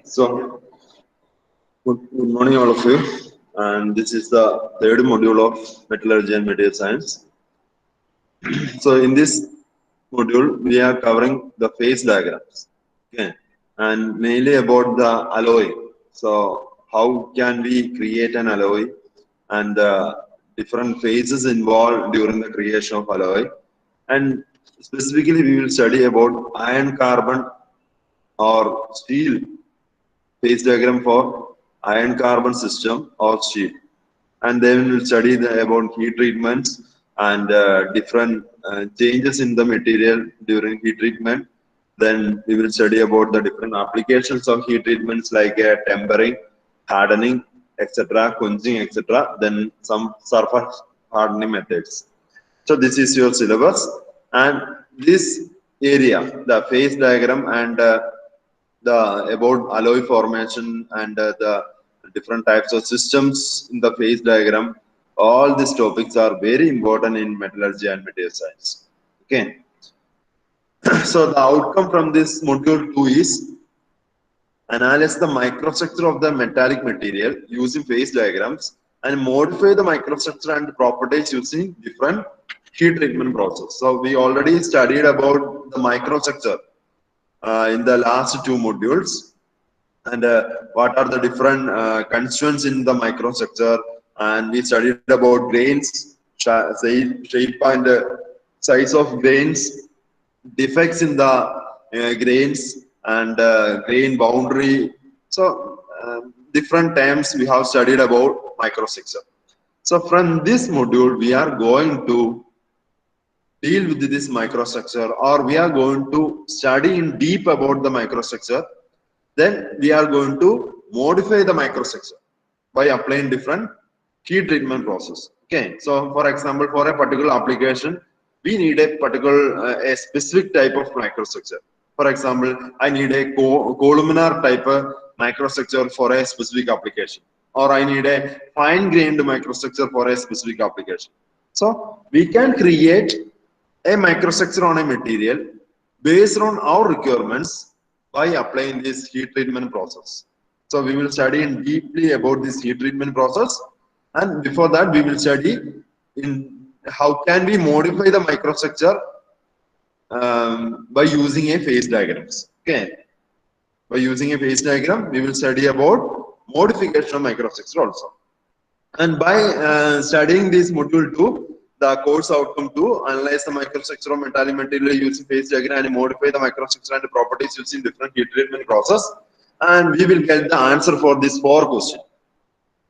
So, good morning, all of you. And this is the third module of Metallurgy and Material Science. So, in this module, we are covering the phase diagrams. Okay, and mainly about the alloy. So, how can we create an alloy and the different phases involved during the creation of alloy? And specifically, we will study about iron carbon or steel phase diagram for iron carbon system or steel. And then we'll study about heat treatments and different changes in the material during heat treatment. Then we will study about the different applications of heat treatments like tempering, hardening, etc., quenching, etc. Then some surface hardening methods. So this is your syllabus, and this area, the phase diagram and the about alloy formation and the different types of systems in the phase diagram. All these topics are very important in metallurgy and material science. Okay, so the outcome from this module 2 is analyze the microstructure of the metallic material using phase diagrams and modify the microstructure and properties using different heat treatment process. So we already studied about the microstructure in the last two modules, and what are the different constituents in the microstructure, and we studied about grains, shape and size of grains, defects in the grains and grain boundary. So different terms we have studied about microstructure. So from this module we are going to deal with this microstructure, or we are going to study in deep about the microstructure. Then we are going to modify the microstructure by applying different heat treatment process. Okay, so for example, for a particular application, we need a particular a specific type of microstructure. For example, I need a columnar type of microstructure for a specific application, or I need a fine-grained microstructure for a specific application. So we can create a microstructure on a material based on our requirements by applying this heat treatment process. So we will study in deeply about this heat treatment process, and before that we will study in how can we modify the microstructure by using a phase diagrams. Okay, by using a phase diagram we will study about modification of microstructure also. And by studying this module 2, the course outcome 2, analyze the microstructure of metallic material using phase diagram and modify the microstructure and properties using different heat treatment process. And we will get the answer for this 4 questions.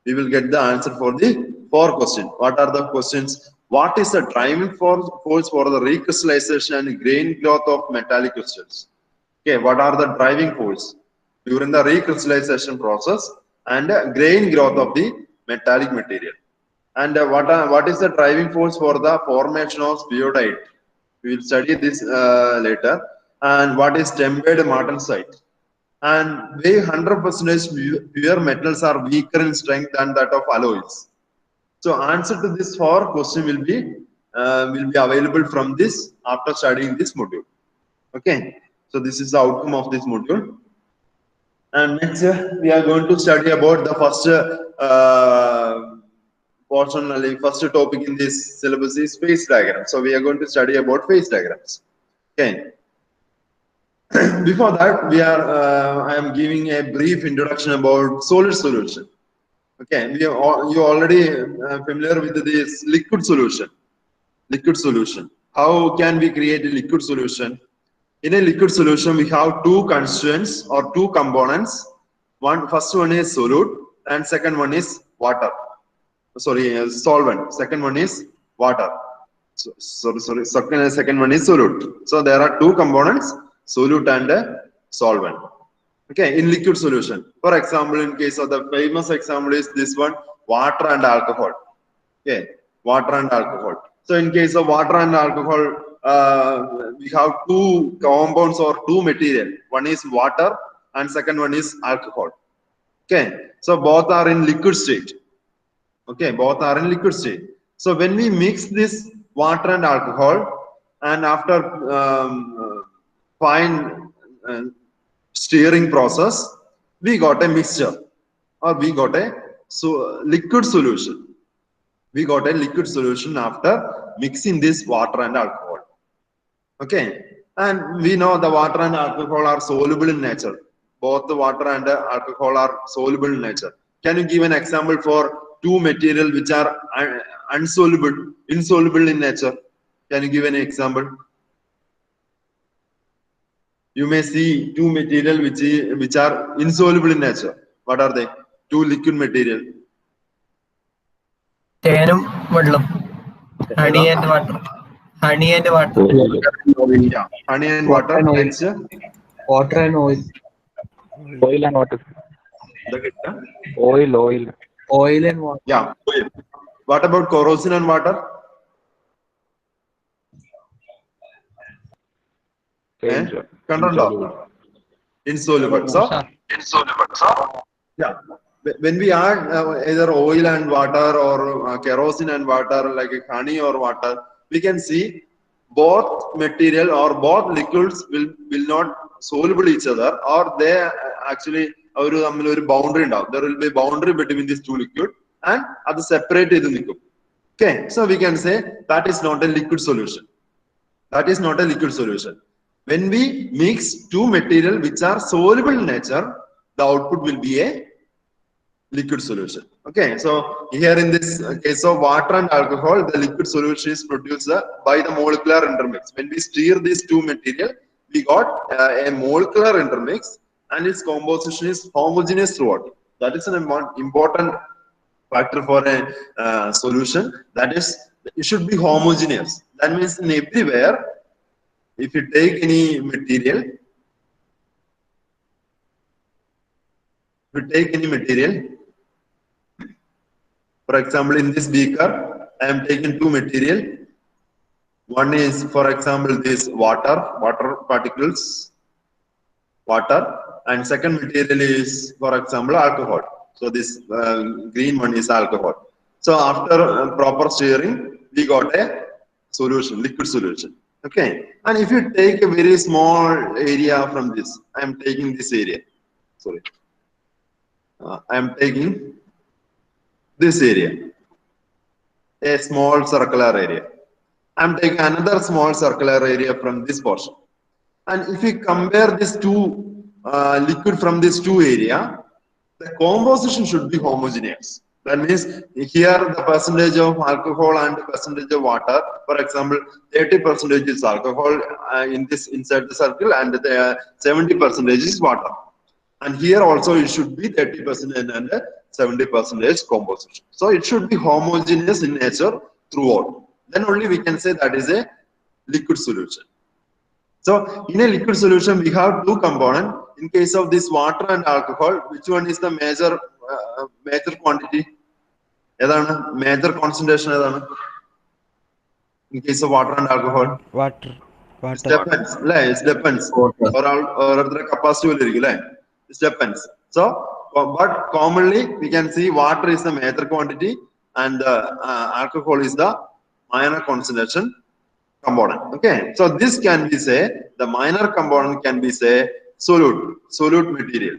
We will get the answer for the 4 questions. What are the questions? What is the driving force for the recrystallization and grain growth of metallic crystals? Okay, what are the driving force during the recrystallization process and grain growth of the metallic material? And what is the driving force for the formation of spheroid? We will study this later. And what is tempered martensite? And why 100% pure metals are weaker in strength than that of alloys? So answer to this 4 questions will be available from this after studying this module. Okay, so this is the outcome of this module. And next we are going to study about the first portion, like first topic in this syllabus is phase diagram. So we are going to study about phase diagrams. Okay. Before that, I am giving a brief introduction about solid solution. Okay, you already familiar with this liquid solution. Liquid solution. How can we create a liquid solution? In a liquid solution, we have two constituents or two components. First one is solute, and second one is water. Sorry, solvent. Second one is water. Sorry. Second one is solute. So there are two components, solute and solvent. Okay, in liquid solution. For example, in case of the famous example is this one, water and alcohol. Okay, water and alcohol. So in case of water and alcohol, we have two compounds or two material. One is water and second one is alcohol. Okay, so both are in liquid state. Okay, both are in liquid state. So when we mix this water and alcohol, and after fine stirring process, we got a mixture or we got a liquid solution. We got a liquid solution after mixing this water and alcohol. Okay, and we know the water and alcohol are soluble in nature. Both the water and the alcohol are soluble in nature. Can you give an example for two materials which are insoluble in nature? Can you give an example? You may see two materials which are insoluble in nature. What are they? Two liquid material. Tanum veള്ളം. Honey and water. Honey and water. Yeah, honey and water. Next. Water and oil. Oil and water. Oil. Oil and water. Yeah, oil. What about corrosion and water? Insoluble. So, yeah, when we add either oil and water or kerosene and water, like honey or water, we can see both material or both liquids will not soluble each other, or they actually boundary now. There will be a boundary between these two liquids and other separate. Okay, so we can say that is not a liquid solution. That is not a liquid solution. When we mix two materials which are soluble in nature, the output will be a liquid solution. Okay, so here in this case of water and alcohol, the liquid solution is produced by the molecular intermix. When we stir these two materials, we got a molecular intermix and its composition is homogeneous throughout. That is an important factor for a solution. That is, it should be homogeneous. That means in everywhere, if you take any material, for example, in this beaker, I am taking two material. One is, for example, this water particles, and second material is, for example, alcohol. So this green one is alcohol. So after proper stirring, we got a solution, liquid solution. Okay, and if you take a very small area from this, I am taking this area. Sorry, I am taking this area, a small circular area. I am taking another small circular area from this portion. And if we compare these two liquid from these two area, the composition should be homogeneous. That means here the percentage of alcohol and the percentage of water, for example, 30% is alcohol inside the circle and the 70% is water. And here also it should be 30% and 70% composition. So it should be homogeneous in nature throughout. Then only we can say that is a liquid solution. So in a liquid solution, we have two components. In case of this water and alcohol, which one is the major quantity? Major concentration? In case of water and alcohol? Water. It depends. It depends. Or the capacity. It depends. So, but commonly we can see water is the major quantity and alcohol is the minor concentration component. Okay, so this can be say the minor component can be say solute material.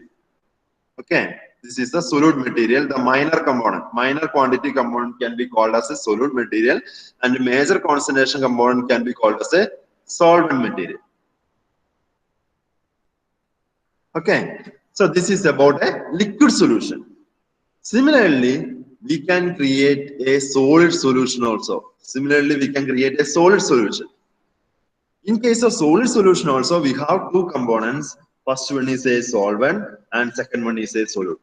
Okay, this is the solute material. The minor quantity component can be called as a solute material, and the major concentration component can be called as a solvent material. Okay, so this is about a liquid solution. Similarly, we can create a solid solution also. In case of solid solution also, we have two components. First one is a solvent and second one is a solute.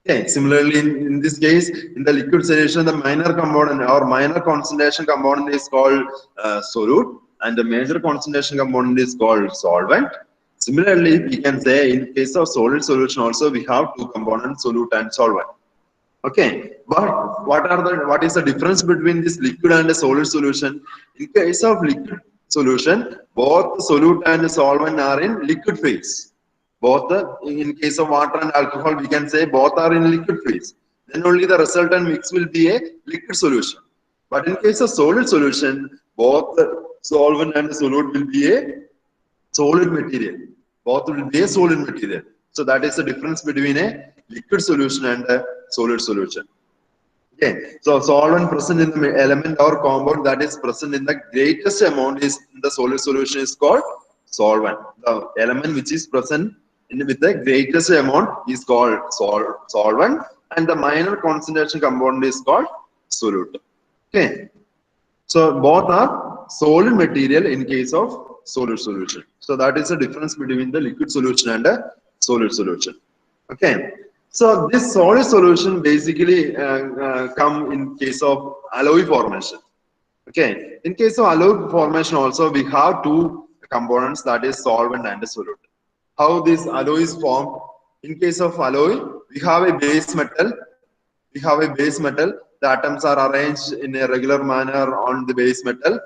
Okay, similarly in this case, in the liquid solution, the minor component or minor concentration component is called solute and the major concentration component is called solvent. Similarly, we can say in case of solid solution also, we have two components, solute and solvent. Okay, but what is the difference between this liquid and a solid solution? In case of liquid solution, both solute and solvent are in liquid phase. In case of water and alcohol, we can say both are in liquid phase. Then only the resultant mix will be a liquid solution. But in case of solid solution, both the solvent and the solute will be a solid material. both will be a solid material. So that is the difference between a liquid solution and a solid solution. Okay, so solvent present in the element or compound that is present in the greatest amount is in the solid solution is called solvent. The element which is present with the greatest amount is called solvent, and the minor concentration component is called solute. Okay, so both are solid material in case of solid solution. So that is the difference between the liquid solution and a solid solution. Okay. So this solid solution basically come in case of alloy formation. Okay. In case of alloy formation also we have two components, that is solvent and solute. How this alloy is formed? In case of alloy, we have a base metal. We have a base metal. The atoms are arranged in a regular manner on the base metal.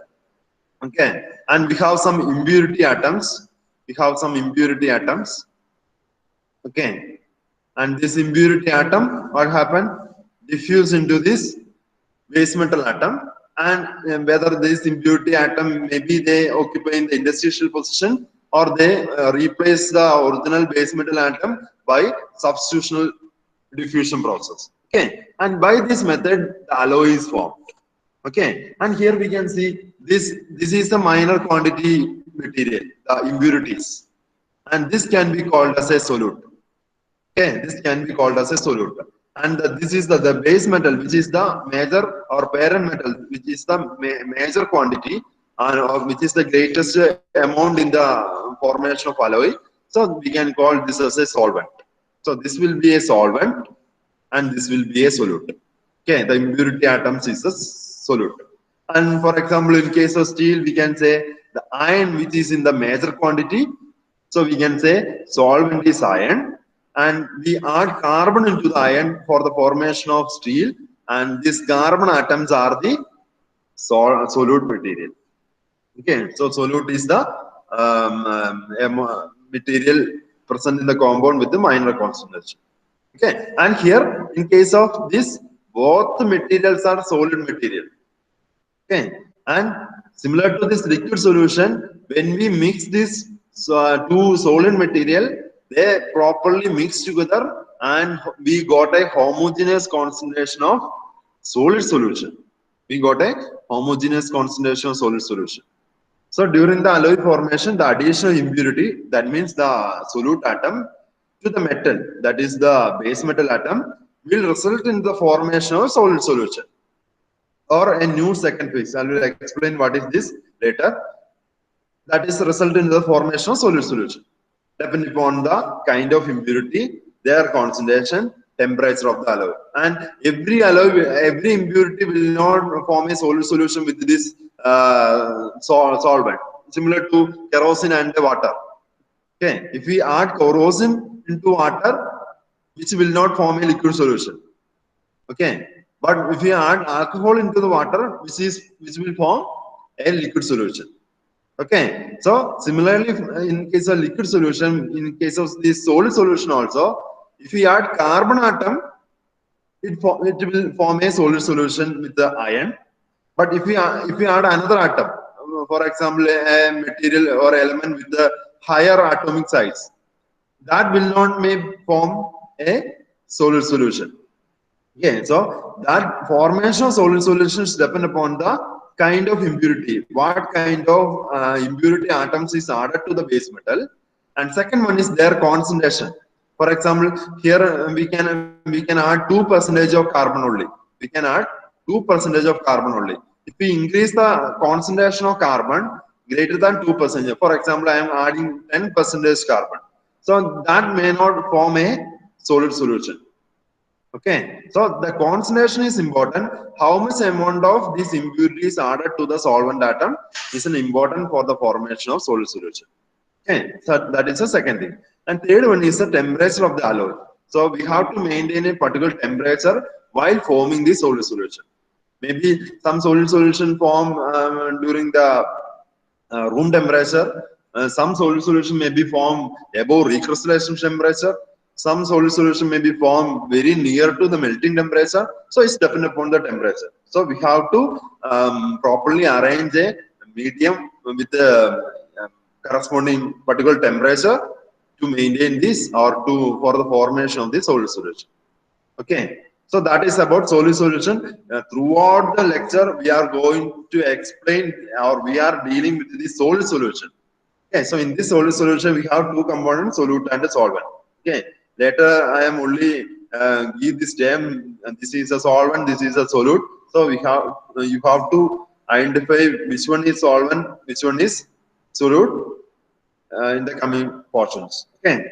Okay. And we have some impurity atoms. We have some impurity atoms. Okay. And this impurity atom, what happened? Diffuse into this base metal atom, and whether this impurity atom, maybe they occupy in the interstitial position or they replace the original base metal atom by substitutional diffusion process. Okay, and by this method the alloy is formed. Okay, and here we can see this is the minor quantity material, the impurities, and this can be called as a solute. Okay, this can be called as a solute. And this is the base metal, which is the major or parent metal, which is the major quantity, or which is the greatest amount in the formation of alloy. So we can call this as a solvent. So this will be a solvent, and this will be a solute. Okay, the impurity atoms is a solute. And for example, in case of steel, we can say the iron, which is in the major quantity. So we can say solvent is iron. And we add carbon into the iron for the formation of steel, and these carbon atoms are the solute material. Okay, so solute is the material present in the compound with the minor concentration. Okay, and here in case of this, both the materials are solid material. Okay, and similar to this liquid solution, when we mix this two solid material, they properly mix together and we got a homogeneous concentration of solid solution. We got a homogeneous concentration of solid solution. So during the alloy formation, the additional impurity, that means the solute atom to the metal, that is the base metal atom, will result in the formation of solid solution or a new second phase. I will explain what is this later. That is result in the formation of solid solution. Depending upon the kind of impurity, their concentration, temperature of the alloy. And every alloy, every impurity will not form a solid solution with this solvent. Similar to kerosene and water. Okay, if we add kerosene into water, which will not form a liquid solution. Okay, but if we add alcohol into the water, which will form a liquid solution. Okay, so similarly, in case of liquid solution, in case of this solid solution also, if we add carbon atom, it will form a solid solution with the iron. But if we add another atom, for example, a material or element with the higher atomic size, that will not form a solid solution. Okay, so that formation of solid solutions depend upon the kind of impurity, what kind of impurity atoms is added to the base metal, and second one is their concentration. For example, here we can add 2% of carbon only. We can add 2% of carbon only. If we increase the concentration of carbon greater than 2%, for example, I am adding 10% carbon. So that may not form a solid solution. Okay, so the concentration is important. How much amount of these impurities added to the solvent atom is important for the formation of solid solution. Okay, so that is the second thing. And third one is the temperature of the alloy. So we have to maintain a particular temperature while forming the solid solution. Maybe some solid solution form during the room temperature. Some solid solution may be formed above recrystallization temperature. Some solid solution may be formed very near to the melting temperature. So it's dependent upon the temperature. So we have to properly arrange a medium with the corresponding particular temperature to maintain this or for the formation of the solid solution. Okay, so that is about solid solution. Throughout the lecture, we are going to explain or we are dealing with the solid solution. Okay, so in this solid solution, we have two components, solute and solvent. Okay, later I am only give this term. This is a solvent, this is a solute. So we have you have to identify which one is solvent, which one is solute in the coming portions. Okay.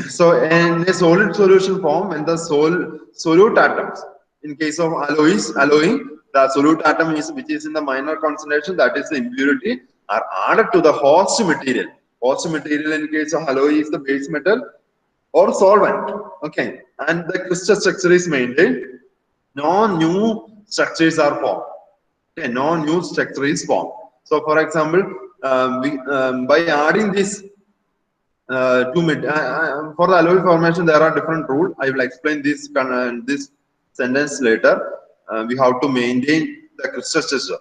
So in a solid solution form, when the solute atoms, in case of alloying, the solute atom is which is in the minor concentration, that is the impurity, are added to the host material. Host material in case of alloy is the base metal or solvent. Okay, and the crystal structure is maintained. No new structures are formed. Okay, no new structure is formed. So, for example, by adding this for the alloy formation, there are different rules. I will explain this sentence later. We have to maintain the crystal structure.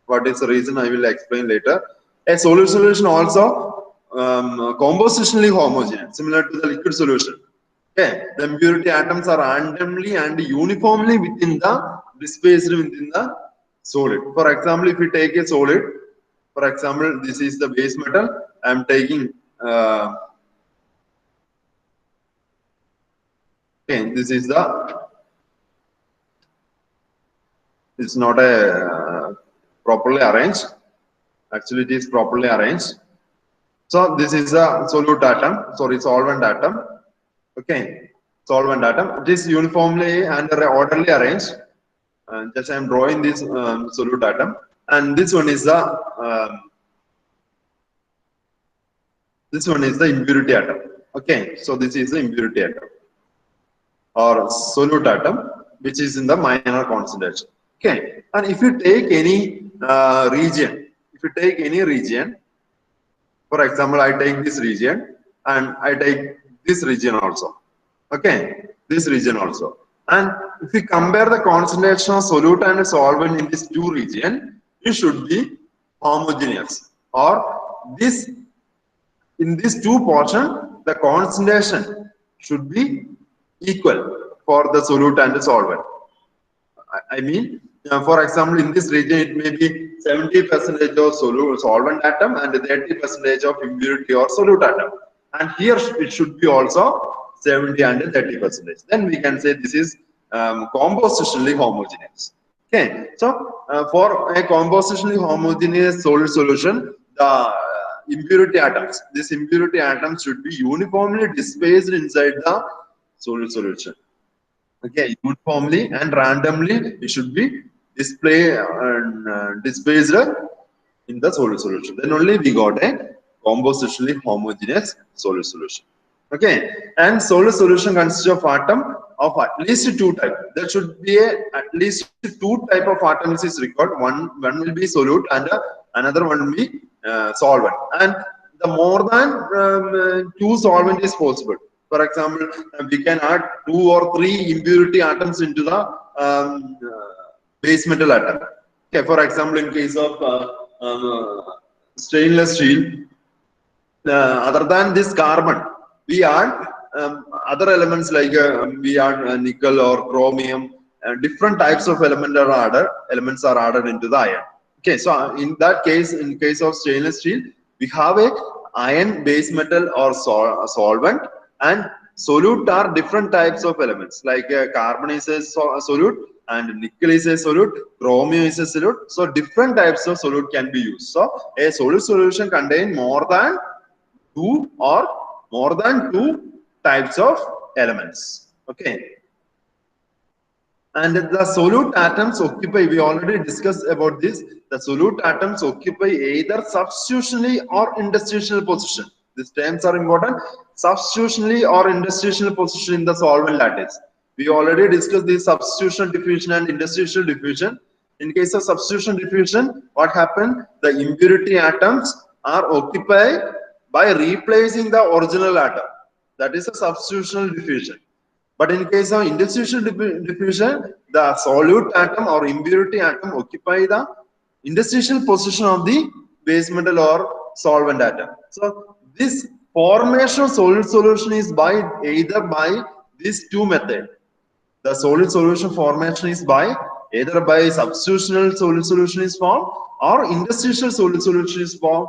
What is the reason? I will explain later. A solid solution also compositionally homogeneous, similar to the liquid solution. Okay, the impurity atoms are randomly and uniformly dispersed within the solid. For example, if we take a solid, for example, this is the base metal. I am taking. Okay, this is it's not a properly arranged. Actually, it is properly arranged. So this is a solute atom, sorry, solvent atom. Okay, solvent atom. It is uniformly and orderly arranged. Just I am drawing this solute atom, and this one is the impurity atom. Okay, so this is the impurity atom or solute atom, which is in the minor concentration. Okay, and if you take any region, for example, I take this region and I take this region also. Okay, this region also. And if we compare the concentration of solute and solvent in these two regions, it should be homogeneous. Or in these two portions, the concentration should be equal for the solute and the solvent. I mean, for example, in this region, it may be 70% of solvent atom and 30% of impurity or solute atom. And here it should be also 70 and 30%. Then we can say this is compositionally homogeneous. Okay, so for a compositionally homogeneous solid solution, the impurity atoms, these impurity atoms should be uniformly dispersed inside the solid solution. Okay, uniformly and randomly it should be dispersed in the solid solution. Then only we got a compositionally homogeneous solid solution. Okay, and solid solution consists of atom of at least two types. There should be at least two type of atoms is required. One will be solute and another one will be solvent. And the more than two solvent is possible. For example, we can add 2 or 3 impurity atoms into the base metal atom. Okay, for example, in case of stainless steel, other than this carbon, we add other elements like we add nickel or chromium. Different types of elements are added into the iron. Okay, so in that case, in case of stainless steel, we have a iron base metal or solvent. And solute are different types of elements like carbon is a solute and nickel is a solute, chromium is a solute. So different types of solute can be used. So a solid solution contains more than two types of elements. Okay. And the solute atoms occupy, we already discussed about this, the solute atoms occupy either substitutionally or interstitial position. These terms are important. Substitutionally or interstitial position in the solvent lattice. We already discussed the substitutional diffusion and interstitial diffusion. In case of substitution diffusion, what happened? The impurity atoms are occupied by replacing the original atom. That is a substitutional diffusion. But in case of interstitial diffusion, the solute atom or impurity atom occupy the interstitial position of the base metal or solvent atom. So this formation of solid solution is by either by these two methods. The solid solution formation is by either by substitutional solid solution is formed or interstitial solid solution is formed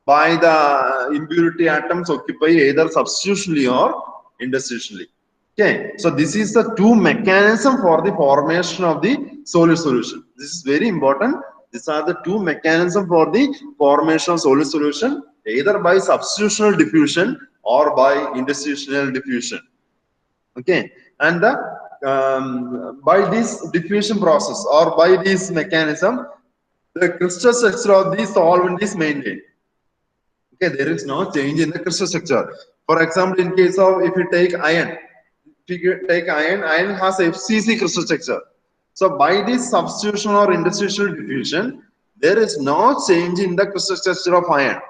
by the impurity atoms occupy either substitutionally or interstitially. Okay, so this is the two mechanism for the formation of the solid solution. This is very important. These are the two mechanisms for the formation of solid solution, either by substitutional diffusion or by interstitial diffusion. Okay, and by this diffusion process or by this mechanism, the crystal structure of the solvent is maintained. Okay, there is no change in the crystal structure. For example, in case of if you take iron, iron has FCC crystal structure. So by this substitution or interstitial diffusion, there is no change in the crystal structure of iron.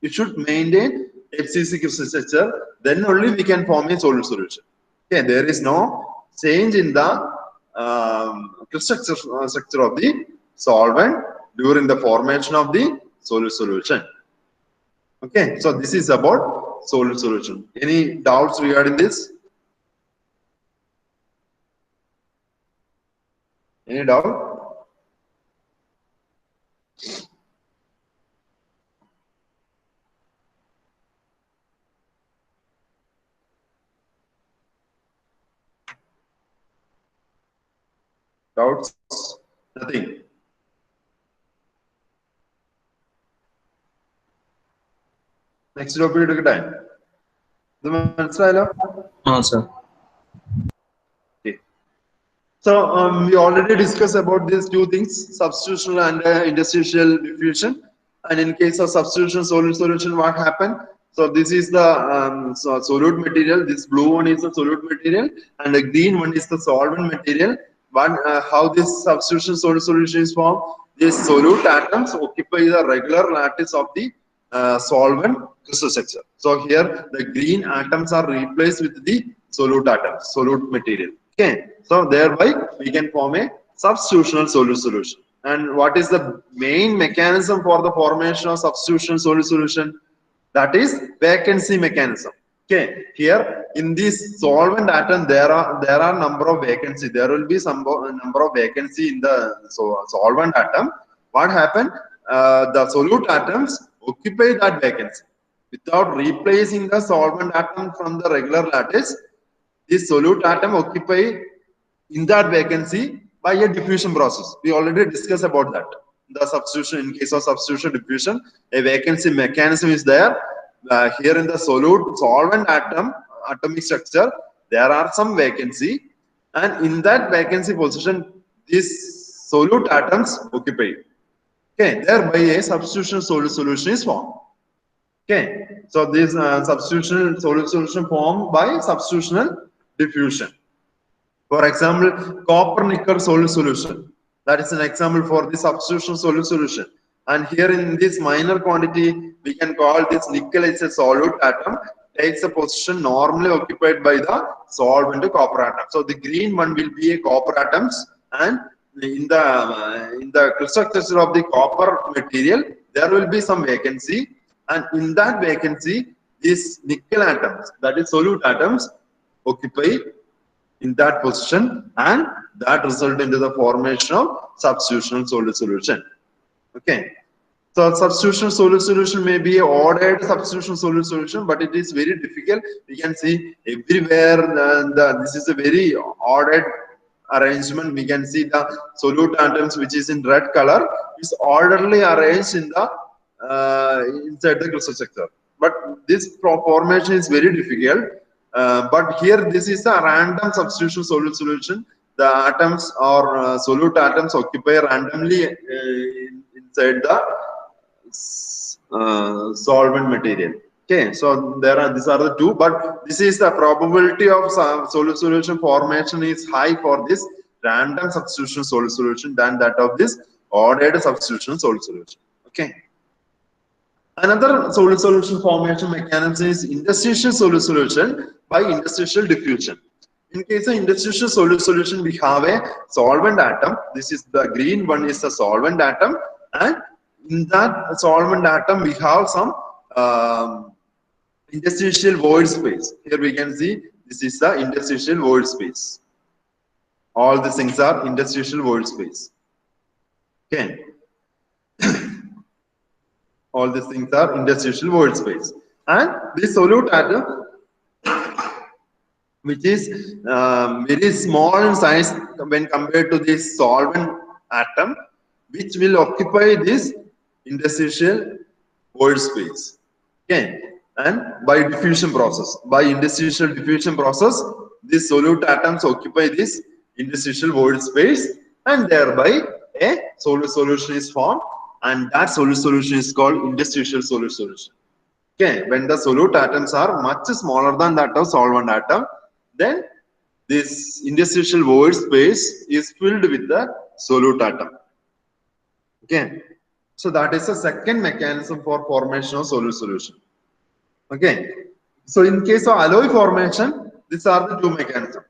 You should maintain FCC crystal structure, then only we can form a solid solution. Okay, there is no change in the crystal structure of the solvent during the formation of the solid solution. Okay, so this is about solid solution. Any doubts regarding this? Any doubt? Doubts? Nothing. Next topic എടുക്കട്ടെ. ഇത് മനസ്സിലായല്ലോ? Sir. Okay. So we already discussed about these two things, substitutional and interstitial diffusion. And in case of substitution solid solution, what happened? So this is the solute material. This blue one is the solute material, and the green one is the solvent material. How this substitution solid solution is formed? These solute atoms occupy the regular lattice of the solvent crystal structure. So here the green atoms are replaced with the solute atoms, solute material. Okay, so thereby we can form a substitutional solid solution. And what is the main mechanism for the formation of substitutional solid solution? That is vacancy mechanism. Okay, here in this solvent atom there are number of vacancy. There will be some number of vacancy in the solvent atom. What happened? The solute atoms occupy that vacancy without replacing the solvent atom from the regular lattice. This solute atom occupy in that vacancy by a diffusion process. We already discussed about that. The substitution, in case of substitution diffusion, a vacancy mechanism is there. Here in the solvent atomic structure, there are some vacancy, and in that vacancy position, these solute atoms occupy. Okay, thereby a substitution solid solution is formed. Okay, so this substitutional solid solution formed by substitutional diffusion. For example, copper nickel solid solution. That is an example for the substitutional solid solution. And here in this minor quantity, we can call this nickel as a solute atom, takes a position normally occupied by the solvent copper atom. So the green one will be a copper atoms, and in the crystal structure of the copper material, there will be some vacancy, and in that vacancy, these nickel atoms, that is solute atoms, occupy in that position, and that result into the formation of substitutional solid solution. Okay, so substitutional solid solution may be an ordered substitutional solid solution, but it is very difficult. We can see everywhere this is a very ordered arrangement. We can see the solute atoms, which is in red color, is orderly arranged in the inside the crystal structure. But this formation is very difficult. But here this is a random substitution solid solution. The atoms or solute atoms occupy randomly inside the solvent material. Okay, so these are the two, but this is the probability of solid solution formation is high for this random substitution solid solution than that of this ordered substitution solid solution. Okay. Another solid solution formation mechanism is interstitial solid solution by interstitial diffusion. In case of interstitial solid solution, we have a solvent atom. This is the green one is the solvent atom, and in that solvent atom we have some interstitial void space. Here we can see this is the interstitial void space. All these things are interstitial void space. Okay. All these things are interstitial void space. And this solute atom, which is very small in size when compared to this solvent atom, which will occupy this interstitial void space. Okay, and by diffusion process, by interstitial diffusion process, these solute atoms occupy this interstitial void space, and thereby a solute solution is formed, and that solute solution is called interstitial solute solution. Okay, when the solute atoms are much smaller than that of solvent atom, then this interstitial void space is filled with the solute atom. Okay, so that is the second mechanism for formation of solute solution. Okay, so in case of alloy formation, these are the two mechanisms.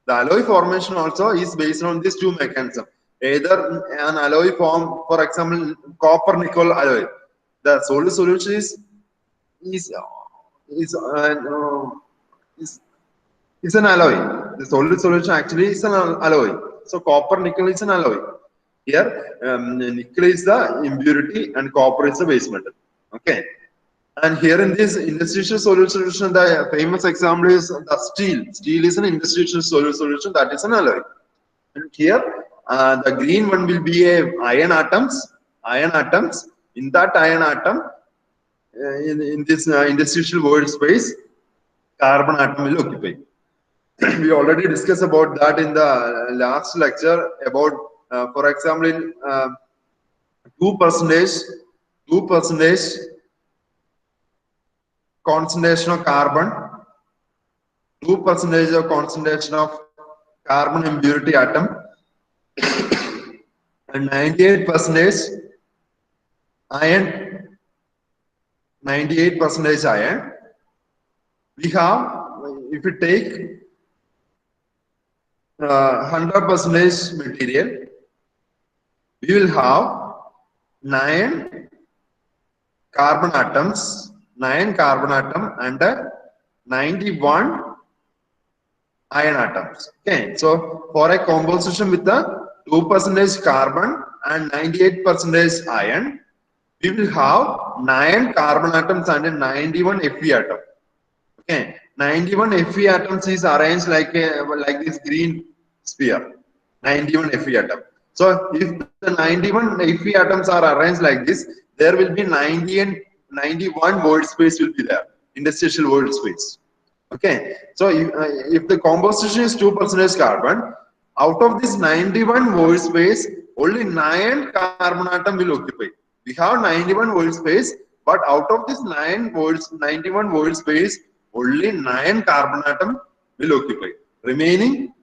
The alloy formation also is based on these two mechanisms. Either an alloy form, for example, copper nickel alloy, the solute solution is an alloy. The solid solution actually is an alloy. So copper nickel is an alloy. Here nickel is the impurity and copper is the base metal. Okay. And here in this interstitial solute solution, the famous example is the steel. Steel is an interstitial solute solution, that is an alloy. And here the green one will be a iron atoms. Iron atoms. In that iron atom, in this interstitial void space, carbon atom will occupy. We already discussed about that in the last lecture about, for example, in 2% concentration of carbon, 2% of concentration of carbon impurity atom, and 98% iron, 98% iron. We have, if you take 100% material, we will have 9 carbon atoms, 9 carbon atom and 91 iron atoms. Okay, so for a composition with the 2% carbon and 98% iron, we will have 9 carbon atoms and 91 Fe atom. Okay, 91 Fe atoms is arranged like this green sphere. 91 Fe atom. So if the 91 Fe atoms are arranged like this, there will be 90 and 91 void space will be there. Interstitial void space. Okay, so if the composition is 2% carbon, out of this 91 void space, only 9 carbon atom will occupy. We have 91 void space, but out of this 91 void space, only 9 carbon atom will occupy. Remaining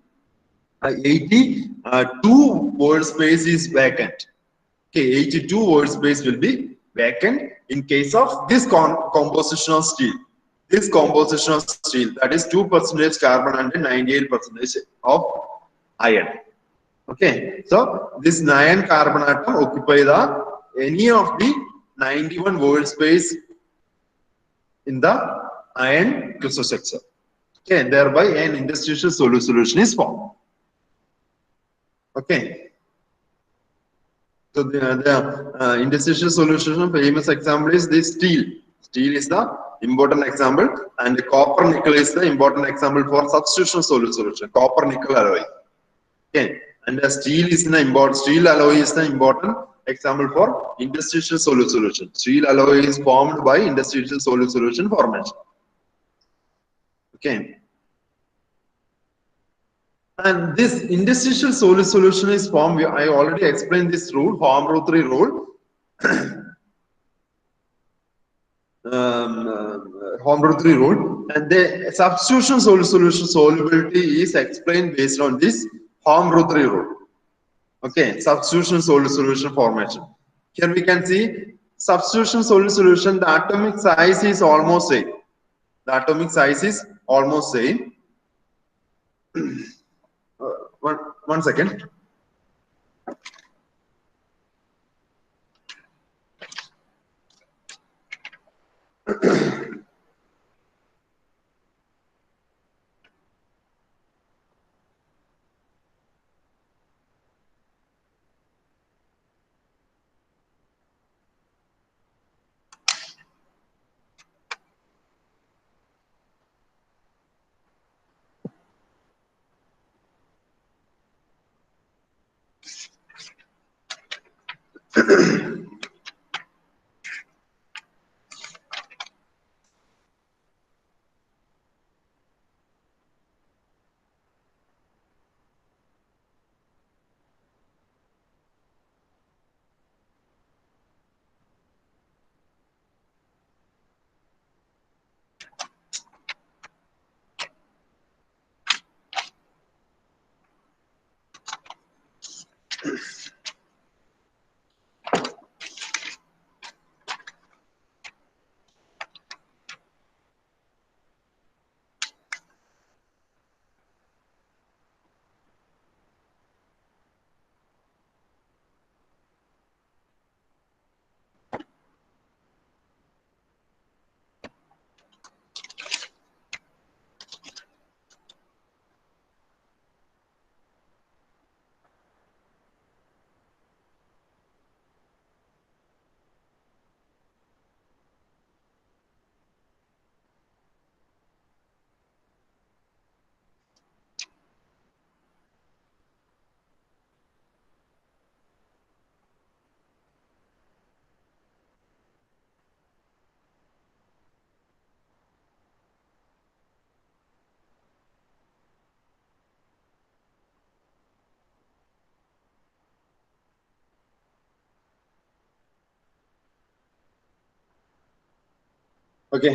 82 void space is vacant. Okay, 82 void space will be vacant in case of this composition of steel. This composition of steel, that is 2% carbon and 98% of iron. Okay, so this 9 carbon atom occupy any of the 91 void space in the iron crystal structure. Okay, and thereby an interstitial solute solution is formed. Okay. So the interstitial solution, famous example is this steel. Steel is the important example, and the copper nickel is the important example for substitution solute solution. Copper nickel alloy. Okay, and the steel is the important. Steel alloy is the important example for interstitial solute solution. Steel alloy is formed by interstitial solute solution formation. Okay. And this interstitial solute solution is formed. I already explained this rule, Hom-Rothery rule. Hom-Rothery rule, and the substitution solute solution solubility is explained based on this Hom-Rothery rule. Okay, substitution solute solution formation. Here we can see substitution solute solution. The atomic size is almost same. The atomic size is almost same. One second. Okay.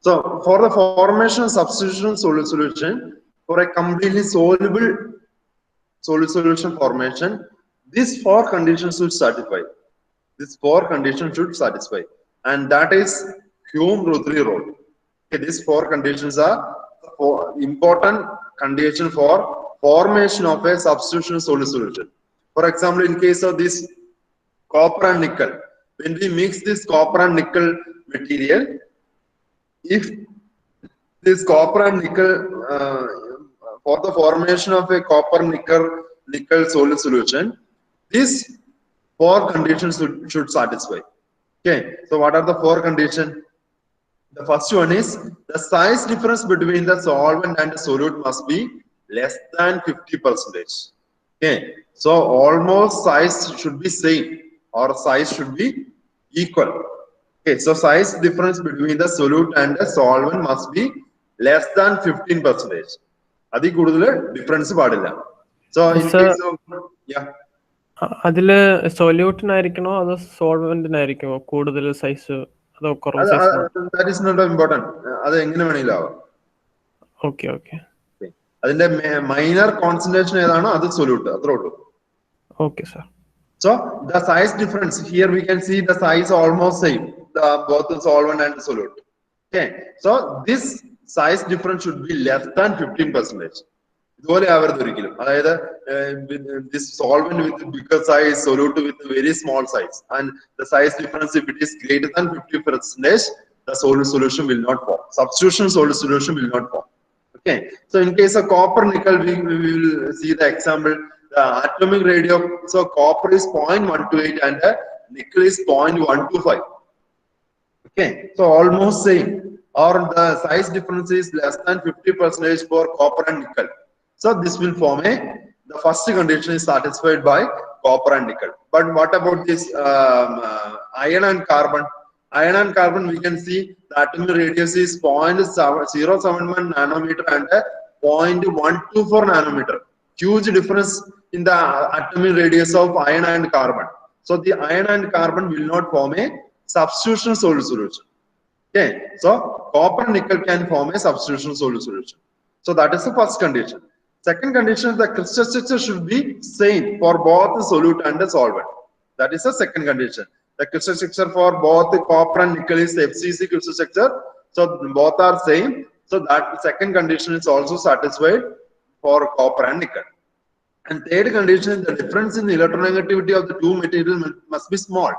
So for the formation of substitution solid solution, for a completely soluble solid solution formation, these four conditions should satisfy. These four conditions should satisfy, and that is Hume-Rothery rule. Okay, these four conditions are important condition for formation of a substitution solid solution. For example, in case of this copper and nickel, when we mix this copper and nickel material, if this copper and nickel for the formation of a copper nickel solid solution, these four conditions should satisfy. Okay, so what are the four conditions? The first one is the size difference between the solvent and the solute must be less than 50%. Okay, so almost size should be same or size should be equal. Okay, so size difference between the solute and the solvent must be less than 15%. Adi kududal difference paadilla. So in case of yeah. അതില് സൊല്യൂട്ടിനായിരിക്കണോ അതോ സോൾവെന്റിനായിരിക്കുമോ കൂടുതൽ size അതോ കുറവ് size? That is not important. അത് എങ്ങനെ വേണമെങ്കിലും ആവാം. Okay okay. അതിന്റെ മൈനർ കോൺസെൻട്രേഷൻ ഏതാണോ അത് സൊല്യൂട്ട് അത്രേ ഉള്ളൂ. Okay, sir. So the size difference here we can see the size almost same, both the solvent and the solute. Okay, so this size difference should be less than 15%. ഇതുപോലെ ആവരുത് ഒരിക്കലും. അതായത് this solvent with bigger size, solute with very small size, and the size difference if it is greater than 50%, the solid solution will not form. Substitution solid solution will not form. Okay, so in case of copper nickel, we will see the example. The atomic ratio, so copper is 0.128 and nickel is 0.125. Okay, so almost same, or the size difference is less than 50% for copper and nickel. So this will form the first condition is satisfied by copper and nickel. But what about this iron and carbon? Iron and carbon, we can see the atomic radius is 0.071 nanometer and 0.124 nanometer. Huge difference in the atomic radius of iron and carbon. So the iron and carbon will not form a substitution solid solution. Okay, so copper and nickel can form a substitution solid solution. So that is the first condition. Second condition is the crystal structure should be same for both the solute and the solvent. That is the second condition. The crystal structure for both the copper and nickel is FCC crystal structure. So both are same. So that second condition is also satisfied for copper and nickel. And third condition, the difference in the electronegativity of the two materials must be small.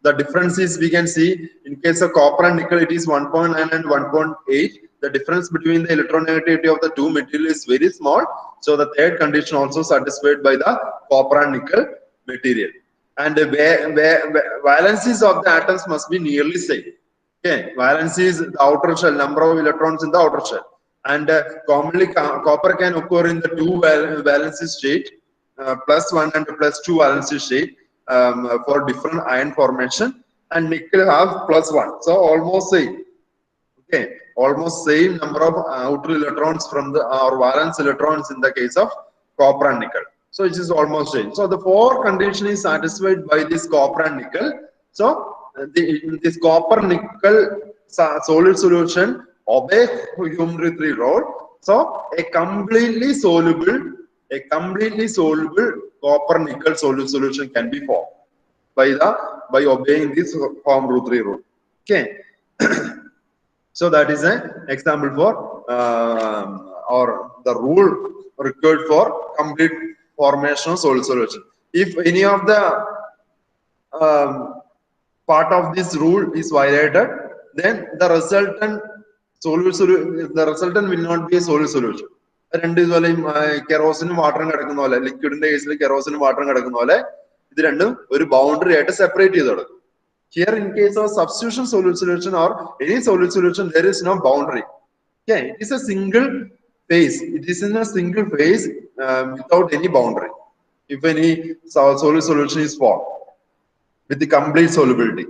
The difference is, we can see in case of copper and nickel, it is 1.9 and 1.8. The difference between the electronegativity of the two materials is very small. So the third condition also satisfied by the copper and nickel material. And the valencies of the atoms must be nearly same. Okay, valence is the outer shell, number of electrons in the outer shell. And commonly copper can occur in the two valency state, +1 and +2 valency state for different ion formation, and nickel have +1. So almost same. Okay, almost same number of outer electrons from the valence electrons in the case of copper and nickel. So it is almost same. So the four condition is satisfied by this copper and nickel. So this copper nickel solid solution obey Hume-Rothery rule. So a completely soluble, a completely soluble copper nickel solution can be formed by obeying this form rule 3 rule. Okay. So that is an example for or the rule required for complete formation of solid solution. If any of the part of this rule is violated, then the resultant will not be a solid solution. രണ്ട് ഇതുപോലെയും കെറോസിനും വാട്ടറും കിടക്കുന്ന പോലെ, ലിക്വിഡിന്റെ കേസിൽ കെറോസിനും വാട്ടറും കിടക്കുന്ന പോലെ ഇത് രണ്ടും ഒരു ബൗണ്ടറി ആയിട്ട് സെപ്പറേറ്റ് ചെയ്ത് കിടക്കും. Here in case of substitution solid solution or any solid solution, there is no boundary. Okay, it is a single phase. It is in a single phase without any boundary. If any solid solution is formed with the complete solubility.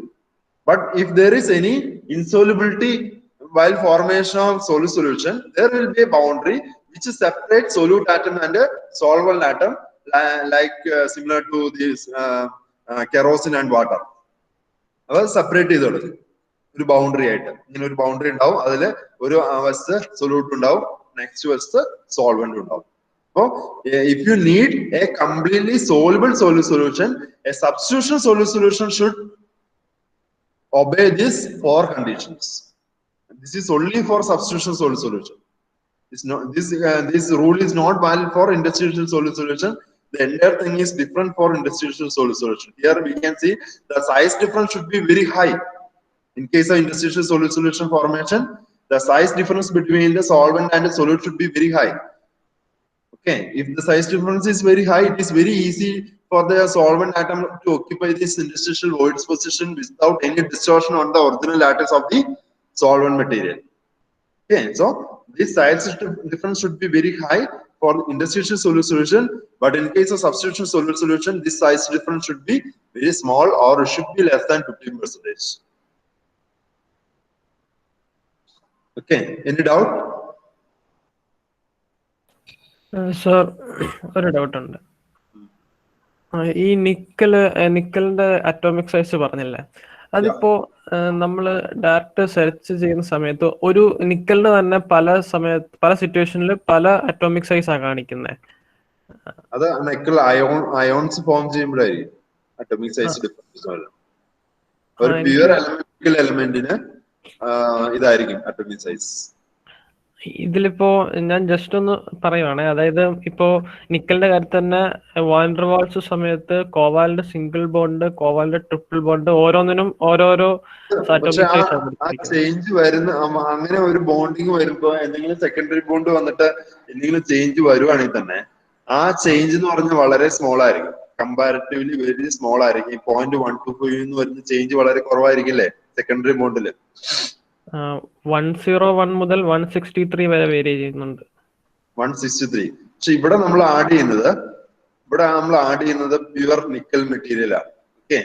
But if there is any insolubility while formation of solid solution, there will be a boundary which separates solute atom and solvent atom, like similar to this kerosene and water. അത് separate ചെയ്ത് കൊടുക്കും ഒരു boundary ആയിട്ട്. ഇങ്ങനെ ഒരു boundary ഉണ്ടാവും, അതിൽ ഒരു വശത്ത് സൊല്യൂട്ട് ഉണ്ടാവും, നെക്സ്റ്റ് വശത്ത് സോൾവെന്റ് ഉണ്ടാവും. അപ്പോൾ if you need A completely soluble solid solution, a substitution solid solution should obey these 4 conditions. This is only for substitution solid solution. This rule is not valid for interstitial solid solution. The entire thing is different for interstitial solid solution. Here we can see the size difference should be very high. In case of interstitial solid solution formation, the size difference between the solvent and the solute should be very high. Okay, if the size difference is very high, it is very easy for the solvent atom to occupy this interstitial void position without any distortion on the original lattice of the solvent material. Okay, so this size difference should be very high for interstitial solid solution, but in case of substitution solid solution, this size difference should be very small or it should be less than 15%. Okay, any doubt? Sir, ഒരു doubt ഉണ്ട്. ഈ നിക്കലിന്റെ atomic size പറഞ്ഞില്ലേ, അതിപ്പോ നമ്മള് direct search ചെയ്യുന്ന സമയത്ത് ഒരു നിക്കലിന് തന്നെ പല സിറ്റുവേഷനിൽ പല അറ്റോമിക് സൈസാ കാണിക്കുന്നത്. അത് നിക്കൽ അയോൺസ് ഫോം ചെയ്യുമ്പോഴായിരിക്കും അറ്റോമിക് സൈസ് ഡിഫറൻസ്. ഒരു പ്യുവർ നിക്കൽ എലമെന്റിന് ഇതായിരിക്കും അറ്റോമിക് സൈസ്. ഇതിലിപ്പോ ഞാൻ ജസ്റ്റ് ഒന്ന് പറയുവാണേ, അതായത് ഇപ്പോ നിക്കലിന്റെ കാര്യത്തിൽ തന്നെ വാൻ ഡെർ വാൾസ് സമയത്ത് കോവാലിന്റെ സിംഗിൾ ബോണ്ട്, കോവാലിന്റെ ട്രിപ്പിൾ ബോണ്ട്, ഓരോന്നിനും ഓരോരോ ചേഞ്ച് വരുന്ന അങ്ങനെ ഒരു ബോണ്ടിങ് വരുമ്പോ എന്തെങ്കിലും സെക്കൻഡറി ബോണ്ട് വന്നിട്ട് എന്തെങ്കിലും ചേഞ്ച് വരുവാണെങ്കിൽ തന്നെ ആ ചേഞ്ച് എന്ന് പറഞ്ഞാൽ വളരെ സ്മോൾ ആയിരിക്കും, കമ്പാരിറ്റീവ്ലി വെരി സ്മോൾ ആയിരിക്കും. 0.125 എന്ന് വരുന്ന ചേഞ്ച് വളരെ കുറവായിരിക്കും അല്ലേ സെക്കൻഡറി ബോണ്ടില്. 101 മുതൽ 163 വരെ വേരി ചെയ്യുന്നുണ്ട്. 163. പക്ഷെ ഇവിടെ നമ്മൾ ആഡ് ചെയ്യുന്നത് പ്യുവർ നിക്കൽ മെറ്റീരിയലാണ്. ഓക്കെ,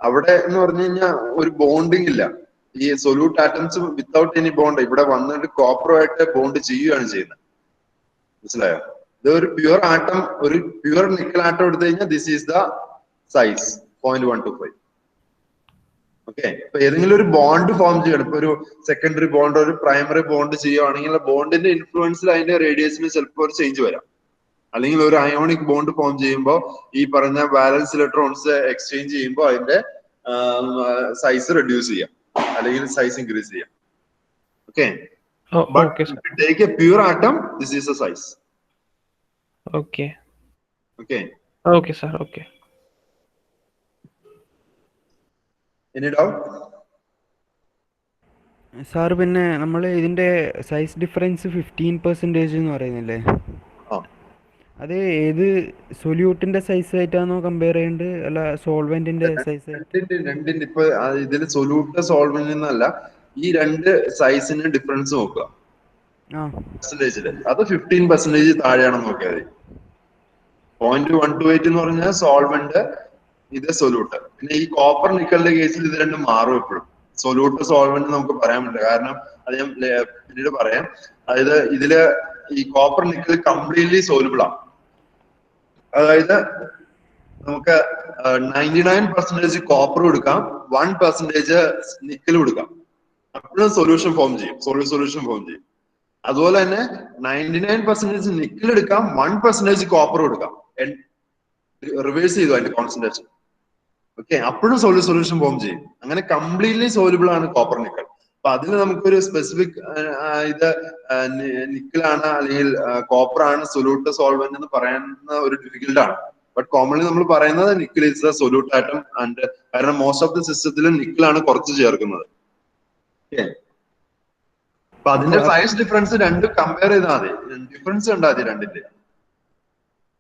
അവിടെ എന്ന് പറഞ്ഞു കഴിഞ്ഞാൽ ഒരു ബോണ്ടിങ് ഇല്ല. ഈ solute atoms without any bond ഇവിടെ വന്നിട്ട് കോപ്പറുമായിട്ട് ബോണ്ട് ചെയ്യുകയാണ് ചെയ്യുന്നത്. മനസ്സിലായോ? ഇത് ഒരു പ്യുവർ ആറ്റം, ഒരു പ്യുവർ നിക്കൽ ആറ്റം എടുത്തു കഴിഞ്ഞാൽ this is the size 0.125. Okay, ഇപ്പൊ ഏതെങ്കിലും ഒരു ബോണ്ട് ഫോം ചെയ്യണം, ഇപ്പൊ ഒരു സെക്കൻഡറി ബോണ്ട് ഒരു പ്രൈമറി ബോണ്ട് ചെയ്യുകയാണെങ്കിൽ ബോണ്ടിന്റെ ഇൻഫ്ലുവൻസിൽ അതിന്റെ റേഡിയസിന് ചിലപ്പോൾ ഒരു ചേഞ്ച് വരാം. അല്ലെങ്കിൽ ഒരു അയോണിക് ബോണ്ട് ഫോം ചെയ്യുമ്പോൾ ഈ പറഞ്ഞ ബാലൻസ് ഇലക്ട്രോൺസ് എക്സ്ചേഞ്ച് ചെയ്യുമ്പോൾ അതിന്റെ സൈസ് റെഡ്യൂസ് ചെയ്യാം അല്ലെങ്കിൽ സൈസ് ഇൻക്രീസ് ചെയ്യാം. Okay, take A pure atom, this is A size. Okay okay okay sir. Okay, any doubt sir? പിന്നെ നമ്മൾ ഇതിന്റെ സൈസ് ഡിഫറൻസ് 15% എന്ന് പറയുന്നില്ലേ, അത് ഏത് സൊല്യൂട്ടിന്റെ സൈസ് ആയിട്ടാണോ കമ്പയർ ചെയ്യേണ്ടത്, അല്ല സോൾവെന്റിന്റെ സൈസ്? രണ്ടിന്റെ ഇപ്പൊ ഇതിൽ സൊല്യൂട്ട് സോൾവെന്റ് എന്നല്ല, ഈ രണ്ട് സൈസിന് ഡിഫറൻസ് നോക്കുക. പെർസെന്റേജില് അത് 15% താഴെയാണെന്ന് നോക്കിയാൽ മതി. 0.128 എന്ന് പറഞ്ഞാൽ സോൾവെന്റ്, ഇത് സൊല്യൂട്ട്. പിന്നെ ഈ കോപ്പർ നിക്കലിന്റെ കേസിൽ ഇത് രണ്ടും മാറും എപ്പോഴും. സൊല്യൂട്ട് സോൾവെന്റ് നമുക്ക് പറയാൻ പറ്റില്ല, കാരണം അത് ഞാൻ പിന്നീട് പറയാം. അതായത് ഇതില് ഈ കോപ്പർ നിക്കൽ കംപ്ലീറ്റ്ലി സോലുബിൾ ആണ്. അതായത് നമുക്ക് 99% കോപ്പർ കൊടുക്കാം, 1% നിക്കൽ കൊടുക്കാം, അപ്പോഴും സൊല്യൂഷൻ ഫോം ചെയ്യും, സൊല്യൂഷൻ ഫോം ചെയ്യും. അതുപോലെ തന്നെ 99% നിക്കൽ എടുക്കാം, 1% കോപ്പർ എടുക്കാം. റിവേഴ്സ് ചെയ്തു അതിന്റെ കോൺസെൻട്രേഷൻ. ഓക്കെ, അപ്പോഴും സൊല്യൂഷൻ ഫോം ചെയ്യും. അങ്ങനെ കംപ്ലീറ്റ്ലി സോലുബിൾ ആണ് കോപ്പർ നിക്കൽ. അപ്പൊ അതിന് നമുക്കൊരു സ്പെസിഫിക് ഇത് നിക്കലാണ് അല്ലെങ്കിൽ കോപ്പർ ആണ് സൊല്യൂട്ട് സോൾവെന്റ് എന്ന് പറയുന്ന ഒരു ഡിഫിക്കൽട്ട് ആണ്. ബട്ട് കോമൺലി നമ്മൾ പറയുന്നത് nickel is the solute atom and കാരണം മോസ്റ്റ് ഓഫ് ദി സിസ്റ്റത്തിൽ നിക്കലാണ് കുറച്ച് ചേർക്കുന്നത്. അപ്പൊ അതിന്റെ സൈസ് ഡിഫറൻസ് രണ്ടും കമ്പയർ ചെയ്താൽ മതി. ഡിഫറൻസ് ഉണ്ടാ മതി രണ്ടിന്റെ.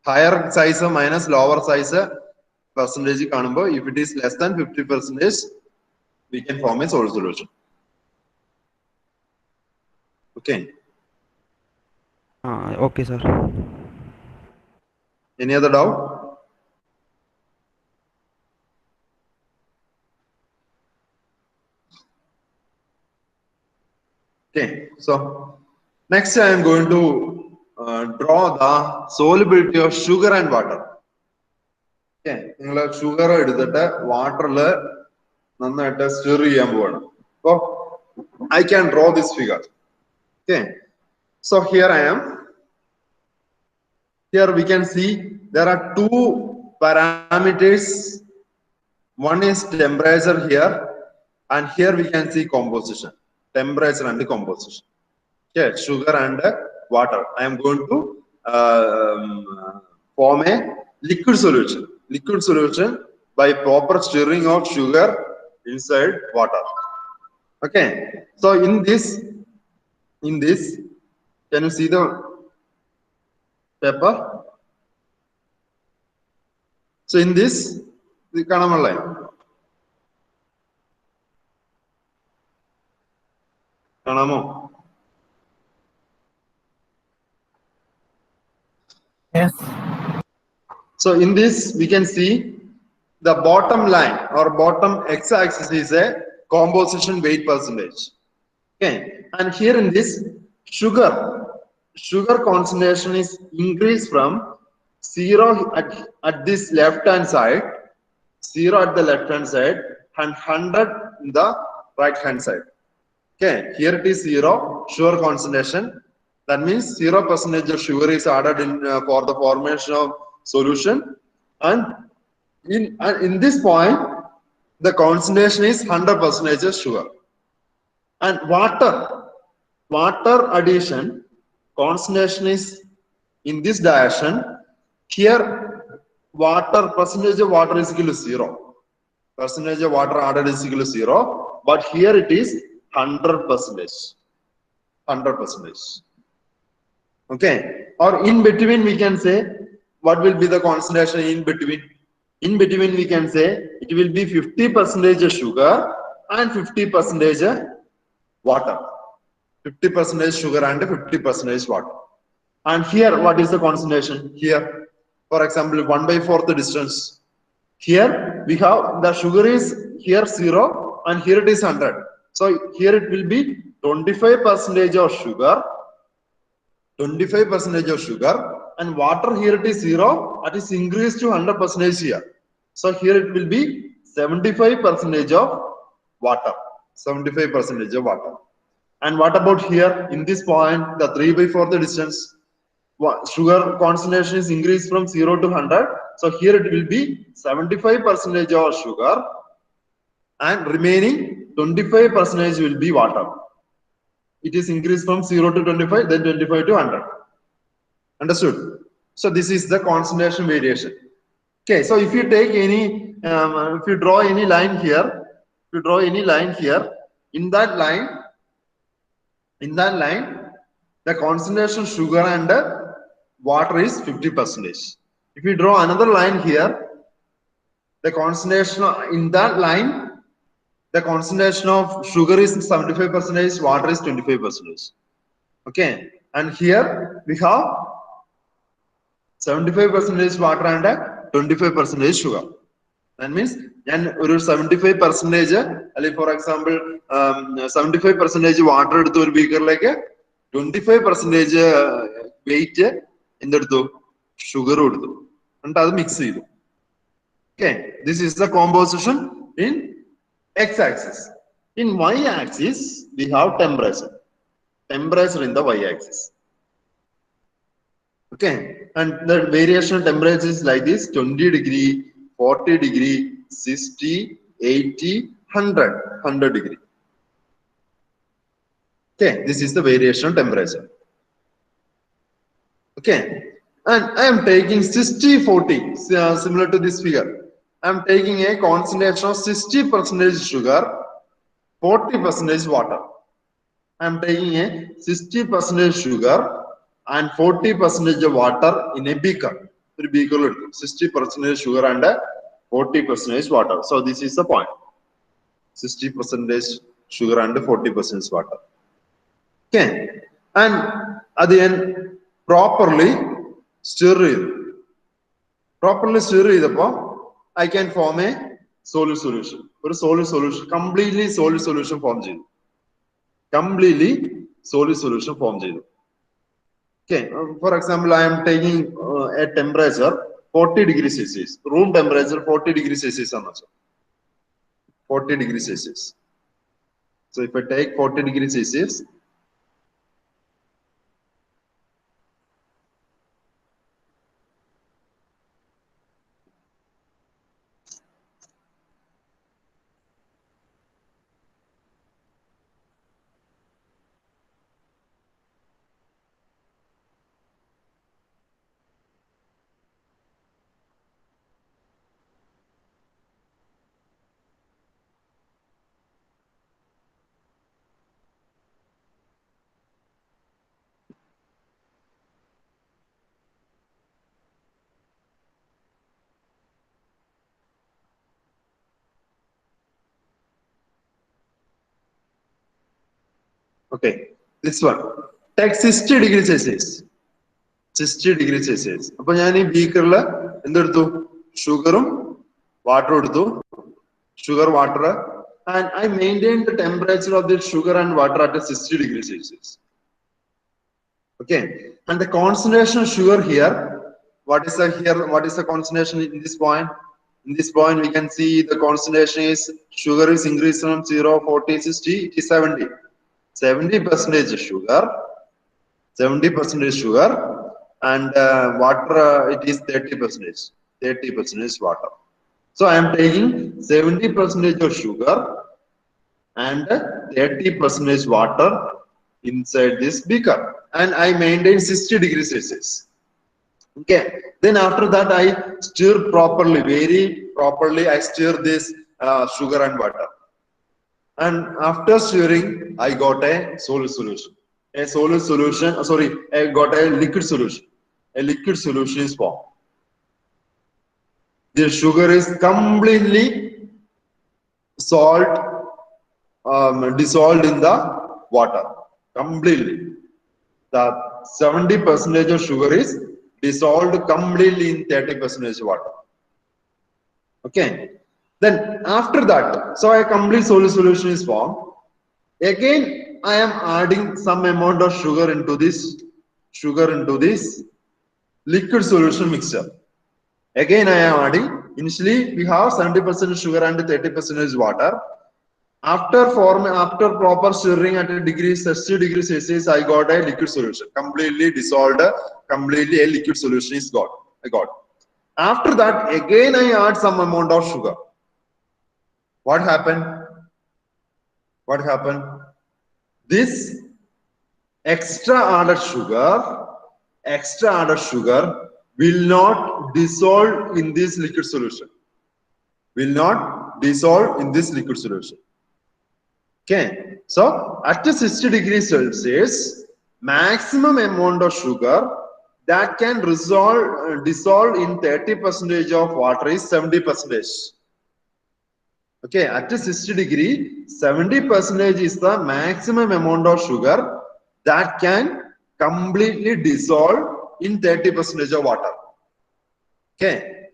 Higher size minus lower size percentage കാണുമ്പോൾ if it is less than 50%, we can form a solid solution. Okay. Okay, sir. Any other doubt? Okay, so next I am going to draw the solubility of sugar and water. Okay, നിങ്ങൾ sugar എടുത്തിട്ട് വാട്ടറിൽ നന്നായിട്ട് stir ചെയ്യാൻ പോവാണ്. So I can draw this figure. Okay, so here I am. Here we can see there are two parameters. One is temperature here, and here we can see composition. Temperature and composition. Okay, sugar and water. I am going to form a liquid solution. Liquid solution by proper stirring of sugar inside water. Okay, so in this, can you see the paper? So in this, the കാണാമല്ലേ? കാണാമോ? Yes. So in this, we can see the bottom line or bottom x-axis is a composition weight percentage. Okay, and here in this sugar concentration is increased from 0 at this left hand side, 0 at the left hand side, and 100 in the right hand side. Okay, here it is 0 sugar concentration. That means 0% of sugar is added in for the formation of solution, and in this point the concentration is 100% of sugar. And water addition concentration is in this direction. Here percentage of water is equal to 0. Percentage of water added is equal to 0, but here it is 100%. 100%. Okay, or in between we can say what will be the concentration in between. In between we can say it will be 50% of sugar and 50% water. 50% sugar and 50% water. And here what is the concentration? Here, for example, 1/4 distance. Here we have the sugar is here 0 and here it is 100. So here it will be 25% of sugar. 25% of sugar, and water here it is 0, that is increased to 100% here. So here it will be 75% of water. 75% of water. And what about here in this point, the 3/4 distance? Sugar concentration is increased from 0 to 100. So here it will be 75% of sugar, and remaining 25% will be water. It is increased from 0 to 25, then 25 to 100. Understood? So this is the concentration variation. Okay, so if you take any, if you draw any line here, in that line, the concentration of sugar and water is 50%. If you draw another line here, the concentration in that line, the concentration of sugar is 75%, water is 25%. Okay, and here we have 75% water and 25% sugar. That means, and 75%, for example, 75% water എടുത്തു ഒരു ബീക്കറിലേക്ക് 25% weight എന്തെടുത്തു sugar കൊടുത്തു എന്നിട്ട് അത് mix ചെയ്തു. Okay, this is the composition in x-axis. In y-axis, we have temperature. temperature in the y-axis. Okay, and the variation temperature is like this: 20 degree, 40 degree, 60, 80, 100 degree. Okay, this is the variation temperature. Okay, and I am taking 60-40, similar to this figure. I am taking a concentration of 60% sugar, 40% water. I am taking a 60% sugar and 40% water in a beaker. 60% sugar and 40% water. So this is the point. 60% sugar and 40% water. Okay, and at the end, properly stir. Properly stir, I can form a solid solution. For a solid solution, completely solid solution form. Completely solid solution form. Okay, for example, I am taking a temperature 40 degrees Celsius. Room temperature 40 degrees Celsius. 40 degrees Celsius. So if I take 40 degrees Celsius, okay, this one. Take 60 degrees Celsius. 60 degrees Celsius. Now, I am beaker sugar, water, sugar, water, and I maintain the temperature of the sugar and water at 60 degrees Celsius. Okay, and the concentration of sugar here, what is the concentration in this point? In this point, we can see the concentration is sugar is increased from 0, 40, 60, it is 70. 70% sugar, 70% sugar, and water it is 30%. 30% water. So I am taking 70% of sugar and 30% water inside this beaker, and I maintain 60 degrees Celsius. Okay. Then after that, I stir properly, very properly. I stir this sugar and water. And after stirring, I got a solid solution. A solid solution, I got a liquid solution. A liquid solution is formed. The sugar is completely dissolved in the water. Completely. The 70% of sugar is dissolved completely in 30% water. Okay. Then after that, so a complete solid solution is formed. Again, I am adding some amount of sugar into this liquid solution mixture. Again, I am adding. Initially, we have 70% sugar and 30% water. After proper stirring at 60 degrees Celsius, I got a liquid solution, completely dissolved, completely a liquid solution is got. I got. After that, again I add some amount of sugar. What happened? What happened? This extra added sugar will not dissolve in this liquid solution. Will not dissolve in this liquid solution. Okay. So at 60 degrees Celsius, maximum amount of sugar that can dissolve in 30% of water is 70%. Okay, at 60 degree, 70% is the maximum amount of sugar that can completely dissolve in 30% of water. Okay,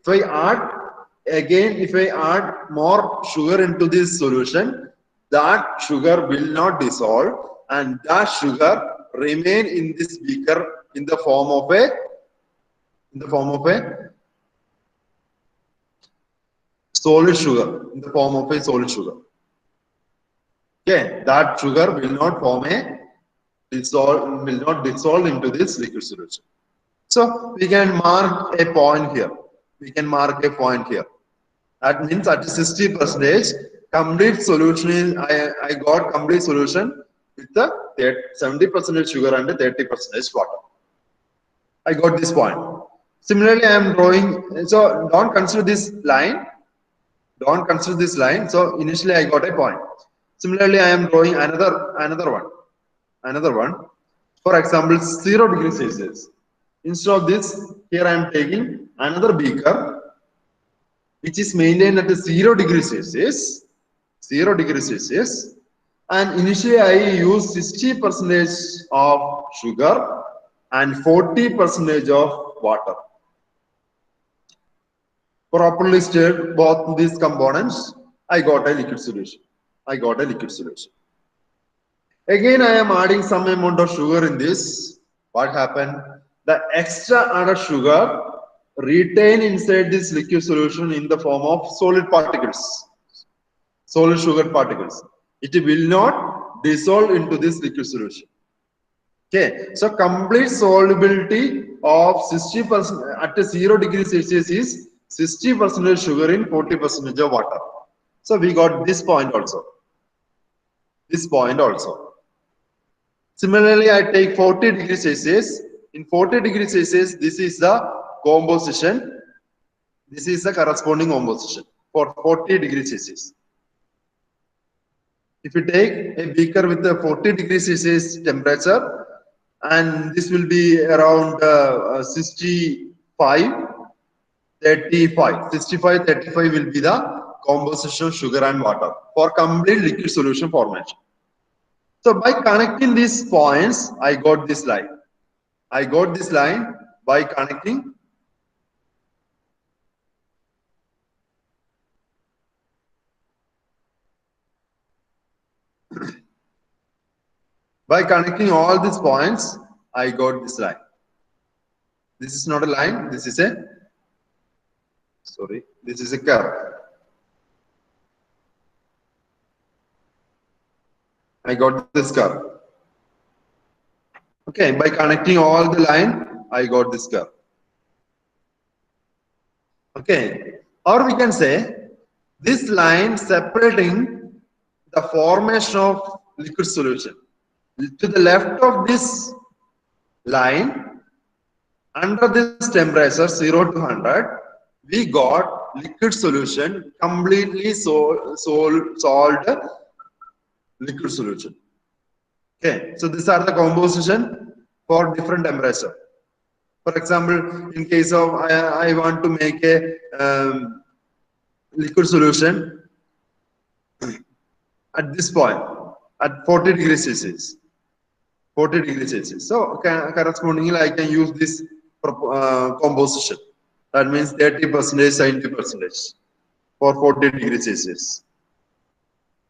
if I add more sugar into this solution, that sugar will not dissolve and that sugar remain in this beaker in the form of a solid sugar, in the form of a solid sugar. Okay, that sugar will not form a dissolve into this liquid solution. So we can mark a point here. We can mark a point here. That means at 60%, complete solution is I got complete solution with the 70% sugar and 30% water. I got this point. Similarly, I am drawing. So don't consider this line. Don't consider this line. So initially I got a point. Similarly, I am drawing another one. For example, 0 degrees Celsius. Instead of this, here I am taking another beaker which is maintained at 0 degrees Celsius. 0 degrees Celsius. And initially I use 60% of sugar and 40% of water. Properly stirred both these components, I got a liquid solution. Again, I am adding some amount of sugar in this. What happened? The extra added sugar retain inside this liquid solution in the form of solid particles, solid sugar particles. It will not dissolve into this liquid solution. Okay, so complete solubility of 60% at 0 degrees Celsius is 60% sugar in 40% of water. So we got this point also. Similarly, I take 40 degrees Celsius. In 40 degrees Celsius, this is the composition. This is the corresponding composition for 40 degrees Celsius. If you take a beaker with a 40 degrees Celsius temperature, and this will be around 65, 35 will be the composition of sugar and water for complete liquid solution formation. So by connecting these points, I got this line. By connecting all these points, I got this line. This is not a line, this is a curve. I got this curve. Okay, by connecting all the line, I got this curve. Okay, or we can say this line separating the formation of liquid solution. To the left of this line, under this temperature 0 to 100, we got liquid solution, completely solved liquid solution. Okay, so these are the composition for different temperature. For example, in case of I want to make a liquid solution at this point at 40 degrees Celsius. 40 degrees Celsius. So correspondingly, I can use this composition. That means 30%, 70% for 40 degrees Celsius.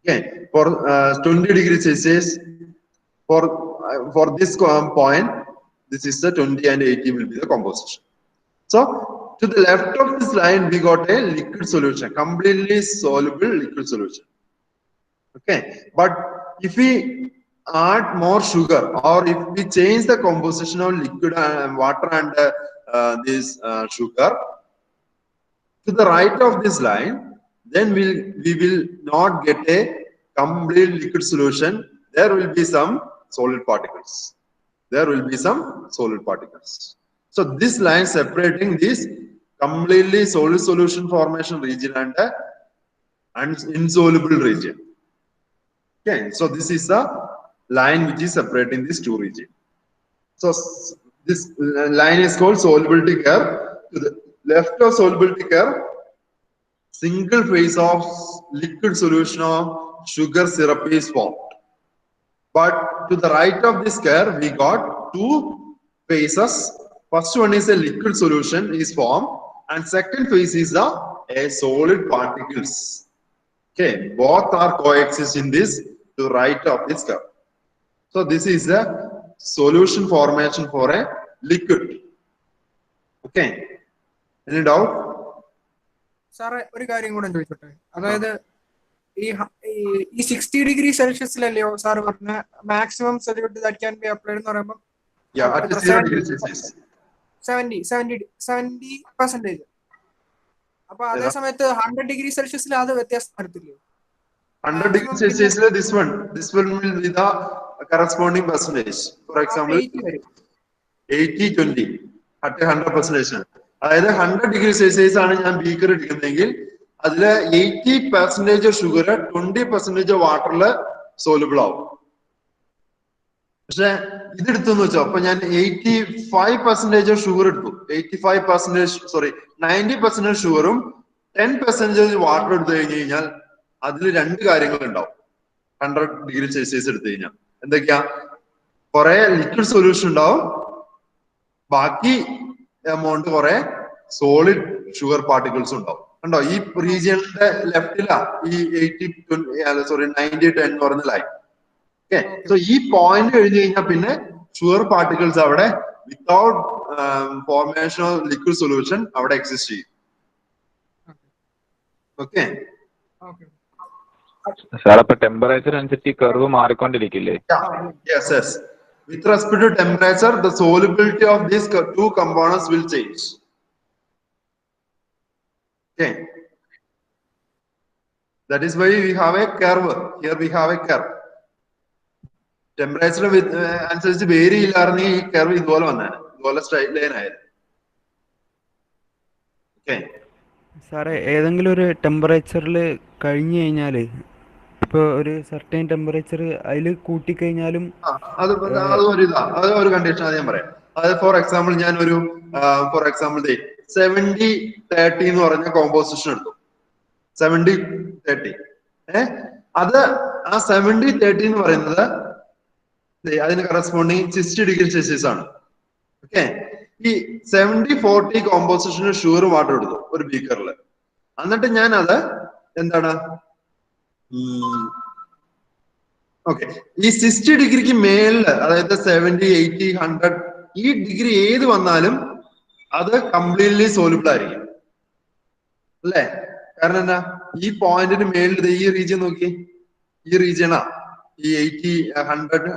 Okay, for 20 degrees Celsius, for this point, this is the 20 and 80 will be the composition. So to the left of this line, we got a liquid solution, completely soluble liquid solution. Okay, but if we add more sugar, or if we change the composition of liquid and water and this sugar to the right of this line, then we will not get a complete liquid solution. There will be some solid particles. So this line separating this completely solid solution formation region and insoluble region. Okay, so this is the line which is separating these two regions. So this line is called solubility curve. To the left of solubility curve, single phase of liquid solution of sugar syrup is formed. But to the right of this curve, we got two phases. First one is a liquid solution is formed, and second phase is a solid particles. Okay, both are coexist in this to right of this curve. So this is the solution formation for a liquid. Okay, any doubt? സാറേ ഒരു കാര്യം കൂടെ ചോദിച്ചോട്ടെ, അതായത് ഈ 60 degree സെൽഷ്യസിലല്ലയോ sir പറഞ്ഞ maximum solute that can be applied എന്ന് പറയുമ്പോൾ Yeah, at 0 degrees Celsius. 70%. അപ്പൊ അതേ സമയത്ത് 100 ഡിഗ്രി സെൽഷ്യസിൽ അത് വ്യത്യാസം വരത്തില്ലേ? 100 degrees Celsius, this one will be the corresponding percentage. For example, 80-20 at 100%. അതായത് 100 ഡിഗ്രി സെൽഷ്യസ് ആണ് ഞാൻ ബീക്കർ എടുക്കുന്നതെങ്കിൽ അതില് 80% ഷുഗർ 20% വാട്ടറില് സോലുബിൾ ആവും. പക്ഷെ ഇതെടുത്തെന്ന് വെച്ചോ, അപ്പൊ ഞാൻ 85% ഷുഗർ എടുത്തു, 90% ഷുഗറും 10% വാട്ടർ എടുത്തു കഴിഞ്ഞു കഴിഞ്ഞാൽ അതിൽ രണ്ട് കാര്യങ്ങൾ ഉണ്ടാവും. 100 ഡിഗ്രി സെൽഷ്യസ് എടുത്തു കഴിഞ്ഞാൽ എന്തൊക്കെയാ? കുറെ ലിക്വിഡ് സൊല്യൂഷൻ ഉണ്ടാവും, ബാക്കി എമൗണ്ട് കുറെ സോളിഡ് ഷുഗർ പാർട്ടിക്കിൾസ് ഉണ്ടാവും. കണ്ടോ, ഈ റീജിയണിന്റെ ലെഫ്റ്റിലാ ഈ 90-10 എന്ന് പറയുന്ന ലൈൻ. ഓക്കെ, സോ ഈ പോയിന്റ് കഴിഞ്ഞു കഴിഞ്ഞാൽ പിന്നെ ഷുഗർ പാർട്ടിക്കിൾസ് അവിടെ without formation of liquid solution അവിടെ എക്സിസ്റ്റ് ചെയ്യും. ഓക്കെ സാർ, അപ്പൊ ടെമ്പറേച്ചർ അനുസരിച്ച് curve മാറിക്കൊണ്ടിരിക്കില്ലേ? Yes, yes. With respect to temperature, the solubility of these two components will change. Okay. That is why we have a curve. Here we have a curve. Temperature with അനുസരിച്ച് vary ഇല്ലായിരുന്നെങ്കിൽ ഈ curve ഇതുപോലെ വന്നേനെ, ഇതുപോലെ straight line ആയത്. Okay സാറേ, ഏതെങ്കിലും ഒരു ടെമ്പറേച്ചറിൽ കഴിഞ്ഞു കഴിഞ്ഞാൽ, ഇപ്പോൾ ഒരു സർട്ടൈൻ ടെമ്പറേച്ചർ അതിൽ കൂട്ടിക്കഴിഞ്ഞാലും അത് ഒരു കണ്ടീഷൻ അത് ഞാൻ പറയാം. അതായത് ഫോർ എക്സാമ്പിൾ ഞാൻ ഒരു 70-30 എന്ന് പറഞ്ഞ കോമ്പോസിഷൻ എടുത്തു. 70-30 അത് ആ 70-30 എന്ന് പറയുന്നത് അതിന് കറസ്പോണ്ടിങ് 60 ഡിഗ്രി സെൽഷ്യസ് ആണ്. ഓക്കെ, ഈ 70-40 കോമ്പോസിഷന് ഷുഗർ വാട്ടർ എടുത്തു ഒരു ബീക്കറിൽ. എന്നിട്ട് ഞാൻ അത് എന്താണ് ഓക്കെ ഈ 60 ഡിഗ്രിക്ക് മേളില്, അതായത് 70-80-100 ഈ ഡിഗ്രി ഏത് വന്നാലും അത് കംപ്ലീറ്റ്ലി സോലുബിൾ ആയിരിക്കും അല്ലേ? കാരണം എന്താ, ഈ പോയിന്റിന് മേളിൽ ഈ റീജിയൻ നോക്കി, ഈ റീജിയനാ ഈ 80-100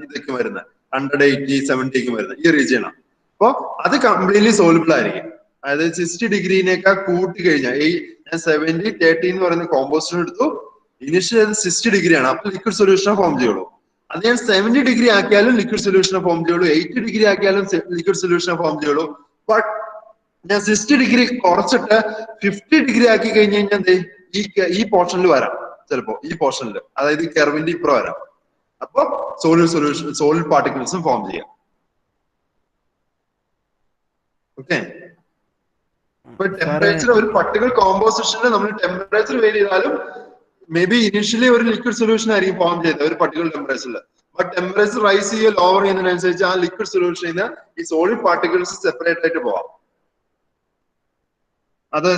ഇതൊക്കെ വരുന്നത്, 100-80-70 വരുന്നത് ഈ റീജിയനാ. അപ്പൊ അത് കംപ്ലീറ്റ്ലി സോലുബിൾ ആയിരിക്കും. അതായത് 60 ഡിഗ്രിനേക്കാൾ കൂട്ടി കഴിഞ്ഞാൽ ഞാൻ 70-30 എന്ന് പറയുന്ന കോമ്പോസിഷൻ എടുത്തു. ഇനിഷ്യലി അത് 60 ഡിഗ്രിയാണ്, അപ്പൊ ലിക്വിഡ് സൊല്യൂഷനെ ഫോം ചെയ്യുള്ളൂ. അത് ഞാൻ 70 ഡിഗ്രി ആക്കിയാലും ലിക്വിഡ് സൊല്യൂഷനെ ഫോം ചെയ്യുള്ളൂ, 80 ഡിഗ്രി ആക്കിയാലും ലിക്വിഡ് സൊല്യൂഷനെ ഫോം ചെയ്യുള്ളൂ. ബട്ട് ഞാൻ 60 ഡിഗ്രി കുറച്ചിട്ട് 50 ഡിഗ്രി ആക്കി കഴിഞ്ഞ് കഴിഞ്ഞാൽ ഈ പോർഷനിൽ വരാം, ചിലപ്പോ ഈ പോർഷനിൽ, അതായത് ഈ കർവിന്റെ ഇപ്പുറം വരാം. അപ്പൊ സോളിഡ് പാർട്ടിക്കിൾസും ഫോം ചെയ്യാം. ഓക്കെ, ഇപ്പൊ ടെമ്പറേച്ചർ ഒരു പർട്ടിക്കുലർ കോമ്പോസിഷനിൽ നമ്മൾ ടെമ്പറേച്ചർ വേരി ചെയ്താലും മേ ബി ഇനിഷ്യലി ഒരു ലിക്വിഡ് സൊല്യൂഷൻ ആയിരിക്കും ഫോം ചെയ്യുന്നത് ഒരു പർട്ടിക്കുലർ ടെമ്പറേച്ചറിൽ. ബട്ട് ടെമ്പറേച്ചർ റൈസ് ചെയ്യുക ലോവർ ചെയ്യുന്നതിനനുസരിച്ച് ആ ലിക്വിഡ് സൊല്യൂഷനിൽ നിന്ന് ഈ സോളിഡ് പാർട്ടിക്കിൾസ് സെപ്പറേറ്റ് ആയിട്ട് പോവാം. അത്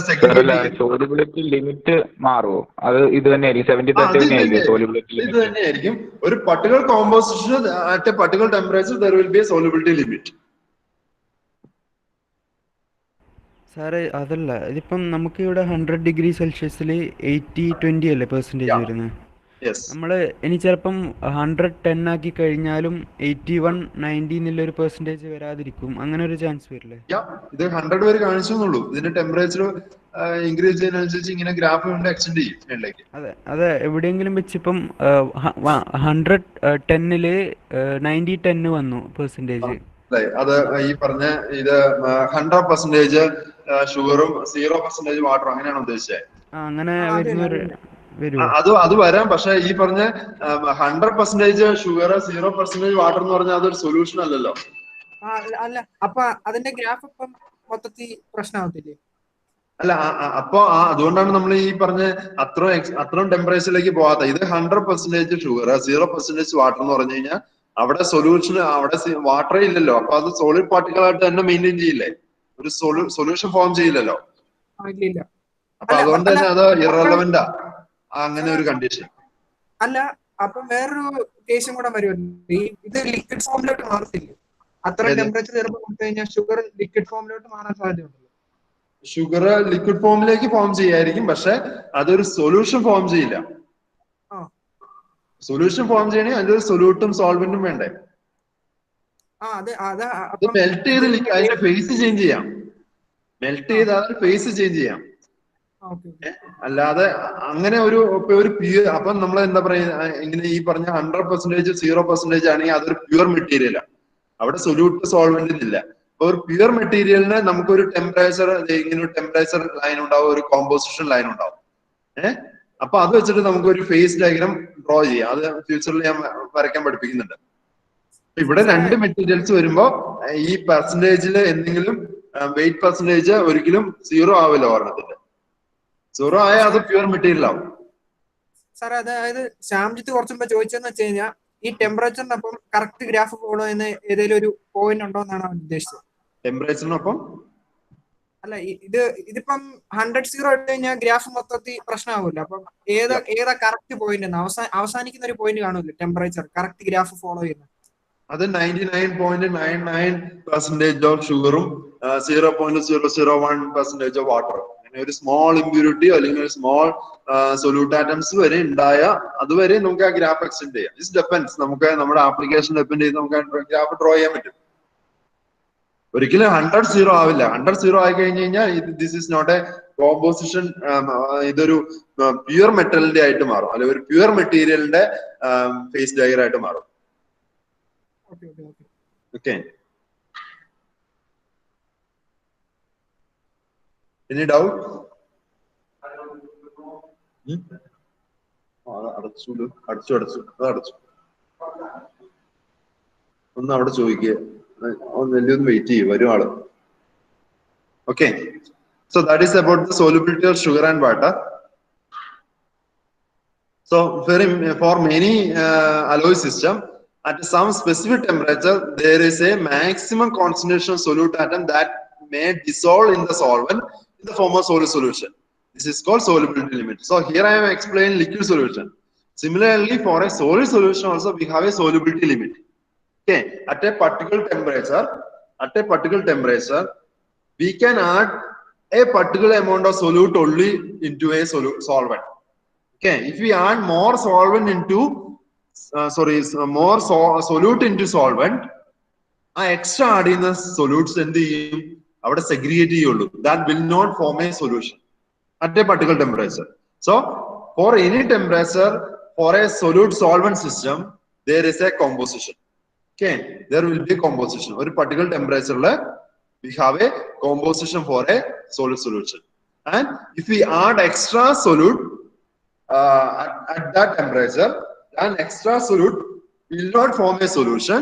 സോളിബിലിറ്റി ലിമിറ്റ് മാറുമോ? അത് ഇത് തന്നെയായിരിക്കും 70-30 തന്നെയായിരിക്കും സോളിബിലിറ്റി ഇത് ലിമിറ്റ്? തന്നെയായിരിക്കും. ഒരു particular composition at a particular temperature there will be A solubility limit. സാറേ അതല്ല, ഇതിപ്പം നമുക്ക് ഇവിടെ 100 ഡിഗ്രി സെൽഷ്യസിൽ 80-20 അല്ലേ പെർസെൻറ്റേജ് വരുന്നത്? നമ്മൾ ഇനി ചിലപ്പം 110 ആക്കി കഴിഞ്ഞാലും 81-90 എന്നുള്ളൊരു പെർസെൻറ്റേജ് വരാതിരിക്കും, അങ്ങനെ ഒരു ചാൻസ് വരില്ലേ? ഇത് 100 വരെ കാണിച്ചെന്നുള്ളൂ. ഇതിന്റെ ടെമ്പറേച്ചർ ഇൻക്രീസ് ചെയ്യുന്നതനുസരിച്ച് ഇങ്ങനെ ഗ്രാഫ് കൊണ്ട് എക്സ്റ്റെൻഡ് ചെയ്യും മേളിലേക്ക്. അതെ എവിടെയെങ്കിലും വെച്ചിപ്പം 110-ല് 90-10 വന്നു പെർസെൻറ്റേജ്. അത് ഈ പറഞ്ഞ ഇത് 100% ഷുഗറും 0% വാട്ടറും അങ്ങനെയാണ് ഉദ്ദേശിച്ചത്. അങ്ങനെ അത് വരാം. പക്ഷെ ഈ പറഞ്ഞ 100% ഷുഗർ 0% വാട്ടർ എന്ന് പറഞ്ഞാൽ അതൊരു സൊല്യൂഷൻ അല്ലല്ലോ. അല്ല, അപ്പൊ അതിന്റെ ഗ്രാഫ് ഇപ്പം മൊത്തത്തിൽ പ്രശ്നമാവത്തില്ലേ? അല്ല, അപ്പൊ അതുകൊണ്ടാണ് നമ്മൾ ഈ പറഞ്ഞ അത്രയും ടെമ്പറേച്ചറിലേക്ക് പോകാത്ത. ഇത് 100% ഷുഗർ 0% വാട്ടർ എന്ന് പറഞ്ഞു കഴിഞ്ഞാൽ അവിടെ സൊല്യൂഷൻ, അവിടെ വാട്ടറേ ഇല്ലല്ലോ. അപ്പൊ അത് സോളിഡ് പാർട്ടിക്കിൾ ആയിട്ട് തന്നെ മെയിൻറ്റെയിൻ ചെയ്യില്ലേ, ഒരു സൊല്യൂഷൻ ഫോം ചെയ്യില്ലല്ലോ. അപ്പൊ അതുകൊണ്ട് തന്നെ അത് ഇറലവന്റാ അങ്ങനെ ഒരു കണ്ടീഷൻ. അല്ല, അപ്പൊ വേറൊരു കേസും കൂടെ വരുമല്ലോ, ഇത് ലിക്വിഡ് ഫോമിലോട്ട് മാറത്തില്ലേ? അത്ര ടെമ്പറേച്ചർ ചിലപ്പോൾ കൊടുത്തു കഴിഞ്ഞാൽ ഷുഗർ ലിക്വിഡ് ഫോമിലോട്ട് മാറാൻ സാധ്യതയുണ്ടല്ലോ. ഷുഗർ ലിക്വിഡ് ഫോമിലേക്ക് ഫോം ചെയ്യായിരിക്കും, പക്ഷെ അതൊരു സൊല്യൂഷൻ ഫോം ചെയ്യില്ല. സൊല്യൂഷൻ ഫോം ചെയ്യണമെങ്കിൽ അതിന്റെ ഒരു സൊല്യൂട്ടും സോൾവെന്റും വേണ്ടേ. അത് മെൽറ്റ് ചെയ്ത് അതിന്റെ ഫേസ് ചേഞ്ച് ചെയ്യാം. മെൽറ്റ് ചെയ്ത് അതിന്റെ ഫേസ് ചേഞ്ച് ചെയ്യാം. അല്ലാതെ അങ്ങനെ ഒരു പ്യൂർ, അപ്പൊ നമ്മൾ എന്താ പറയുക, ഇങ്ങനെ ഈ പറഞ്ഞ 100% 0% ആണെങ്കിൽ അതൊരു പ്യൂർ മെറ്റീരിയലാണ്. അവിടെ സൊല്യൂട്ട് സോൾവെന്റ് ഇല്ല. അപ്പൊ ഒരു പ്യൂർ മെറ്റീരിയലിന് നമുക്കൊരു ടെമ്പറേച്ചർ, ഇങ്ങനെ ഒരു ടെമ്പറേച്ചർ ലൈൻ ഉണ്ടാവും, ഒരു കോമ്പോസിഷൻ ലൈൻ ഉണ്ടാവും. അപ്പൊ അത് വെച്ചിട്ട് നമുക്ക് ഒരു ഫേസ് ഡയഗ്രാം ഡ്രോ ചെയ്യാം. അത് ഫ്യൂച്ചറിൽ ഞാൻ വരയ്ക്കാൻ പഠിപ്പിക്കുന്നുണ്ട്. ഇവിടെ രണ്ട് മെറ്റീരിയൽസ് വരുമ്പോ ഈ പെർസെന്റേജിൽ എന്തെങ്കിലും വെയിറ്റ് പെർസെന്റേജ് ഒരിക്കലും 0 ആവില്ല. ഒരെണ്ണത്തിന്റെ 0 ആയാൽ അത് പ്യൂർ മെറ്റീരിയൽ ആവും. സാർ അതായത് ശ്യാംജിത്ത് കുറച്ച് മുമ്പ് ചോദിച്ചതെന്ന് വെച്ച് കഴിഞ്ഞാൽ ഈ ടെമ്പറേച്ചറിനൊപ്പം കറക്റ്റ് ഗ്രാഫ് ഫോളോ ചെയ്യുന്ന ഏതെങ്കിലും ഒരു പോയിന്റ് ഉണ്ടോ എന്നാണ് അവൻ ഉദ്ദേശിച്ചത്. ടെമ്പറേച്ചറിനൊപ്പം അല്ല, ഇതിപ്പം 100 ഇട്ട് കഴിഞ്ഞാൽ ഗ്രാഫ് മൊത്തത്തിൽ പ്രശ്നമാവില്ല. അപ്പം ഏതാ കറക്റ്റ് പോയിന്റ് അവസാനിക്കുന്ന ഒരു പോയിന്റ് കാണൂല്ലോ ടെമ്പറേച്ചർ കറക്റ്റ് ഗ്രാഫ് ഫോളോ ചെയ്യുന്നത്? അത് 99.99% ഓഫ് ഷുഗറും 0.001% ഓഫ് വാട്ടർ. അങ്ങനെ ഒരു സ്മോൾ ഇമ്പ്യൂരിറ്റി അല്ലെങ്കിൽ ഒരു സ്മോൾ സൊല്യൂട്ട് ആറ്റംസ് വരെ ഉണ്ടായ അതുവരെ നമുക്ക് ആ ഗ്രാഫ് എക്സ്റ്റെൻഡ് ചെയ്യാം. ദിസ് ഡിപ്പെൻഡ്സ്, നമുക്ക് നമ്മുടെ ആപ്ലിക്കേഷൻ ഡിപ്പെൻഡ് ചെയ്ത് നമുക്ക് ഗ്രാഫ് ഡ്രോ ചെയ്യാൻ പറ്റും. ഒരിക്കലും 100 0 ആവില്ല. 100 0 ആയി കഴിഞ്ഞു കഴിഞ്ഞാൽ this is not a composition, ഇതൊരു പ്യൂർ മെറ്റലിന്റെ ആയിട്ട് മാറും, അല്ലെങ്കിൽ ഒരു പ്യൂർ മെറ്റീരിയലിന്റെ ഫേസ് ഡയഗ്രം ആയിട്ട് മാറും. Okay. Any doubt? അടച്ചു. ഒന്ന് അവിടെ ചോദിക്കുക, വലിയൊന്ന് വെയിറ്റ് ചെയ്യും, വരും ആള്. Okay. So that is about the solubility of sugar and water. So for many alloy system, at some specific temperature, there is a maximum concentration of solute atom that may dissolve in the solvent in the form of solid solution. This is called solubility limit. So here I am explaining liquid solution. Similarly, for a solid solution also we have a solubility limit. Okay, at a particular temperature, we can add a particular amount of solute only into a solvent. Okay, if we add more solvent into more solute into solvent, ആ extra add ചെയ്യുന്ന solutes എന്ത് ചെയ്യും? അവിടെ segregate ചെയ്യുള്ളൂ. That will not form a solution at a particular temperature. So for any temperature for a solute solvent system there is a composition. Okay, there will be composition. ഒരു particular ടെമ്പറേച്ചറിൽ we have a composition for a solid solution, and if we add extra solute at that temperature, an extra solute will not form a solution.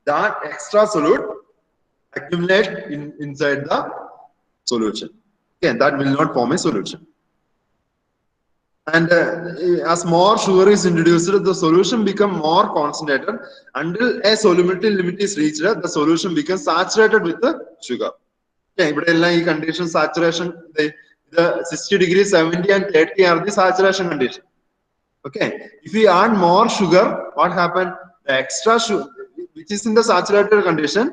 That extra solute accumulate inside the solution. Okay, that will not form a solution. And as more sugar is introduced, the solution become more concentrated. Until a solubility limit is reached, the solution becomes saturated with the sugar. Okay, but in condition saturation, the 60 degrees, 70 and 30 are the saturation condition. Okay, if we add more sugar, what happened? The extra sugar, which is in the saturated condition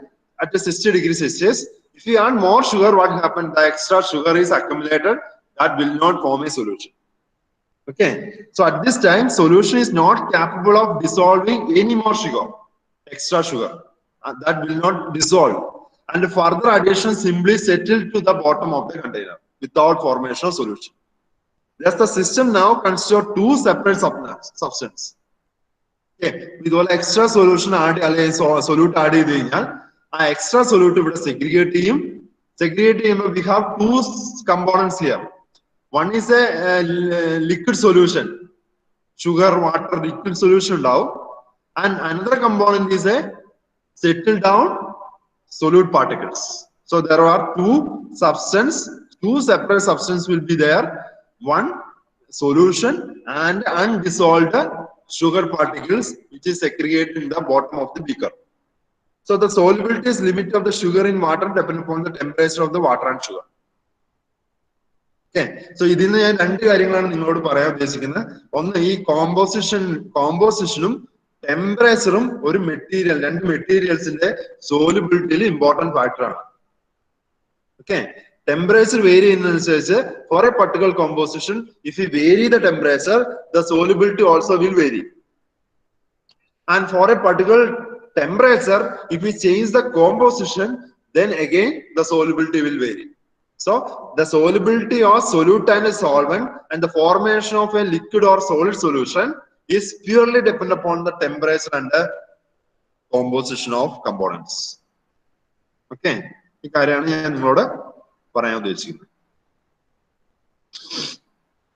at the 60 degrees Celsius, if we add more sugar, what happened? The extra sugar is accumulated. That will not form a solution. Okay, so at this time, solution is not capable of dissolving any more sugar, extra sugar. That will not dissolve, and further addition simply settle to the bottom of the container without formation of solution. Thus, the system now consists of two separate substances. Okay, ഇതുപോലെ extra solution add അല്ലെങ്കിൽ solute add ചെയ്ത് കഴിഞ്ഞാൽ ആ extra solute ഇവിടെ segregate ചെയ്യുമ്പോൾ we have two components here. One is a liquid solution, sugar, water, liquid solution ഉണ്ടാവും, and another component is a settled down solute particles. So there are two separate substances will be there. One solution and undissolved sugar particles which is segregated in the bottom of the beaker. So the solubility is limit of the sugar in water depending upon the temperature of the water and sugar. Okay, so ഇതിൽ നിന്ന് ഞാൻ രണ്ട് കാര്യങ്ങളാണ് നിങ്ങളോട് പറയാൻ ഉദ്ദേശിക്കുന്നത്. ഒന്ന്, ഈ കോമ്പോസിഷനും ടെമ്പറേച്ചറും ഒരു മെറ്റീരിയൽ, രണ്ട് മെറ്റീരിയൽസിന്റെ സോലുബിലിറ്റിയിൽ ഇമ്പോർട്ടന്റ് ഫാക്ടർ ആണ്. Okay, temperature vary in for a particular composition. If we vary the temperature, the solubility also will vary. And for a particular temperature, if we change the composition, then again the solubility will vary. So the solubility of solute and a solvent and the formation of a liquid or solid solution is purely dependent upon the temperature and the composition of components. Okay, ഈ കാര്യമാണ് ഞാൻ നിങ്ങളോട് പറയാൻ ഉദ്ദേശിക്കുന്നത്.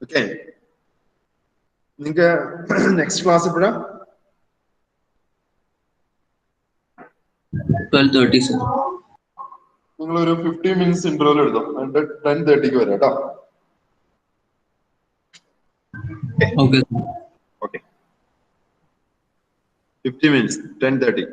Okay, നിങ്ങൾക്ക് next class എപ്പോഴാ? 12:30 sir. നിങ്ങൾ ഒരു 15 minutes ഇന്റർവെൽ എടുത്തോ, 10:30 വരെ കേട്ടോ. Okay. Okay. 50 minutes, 10:30.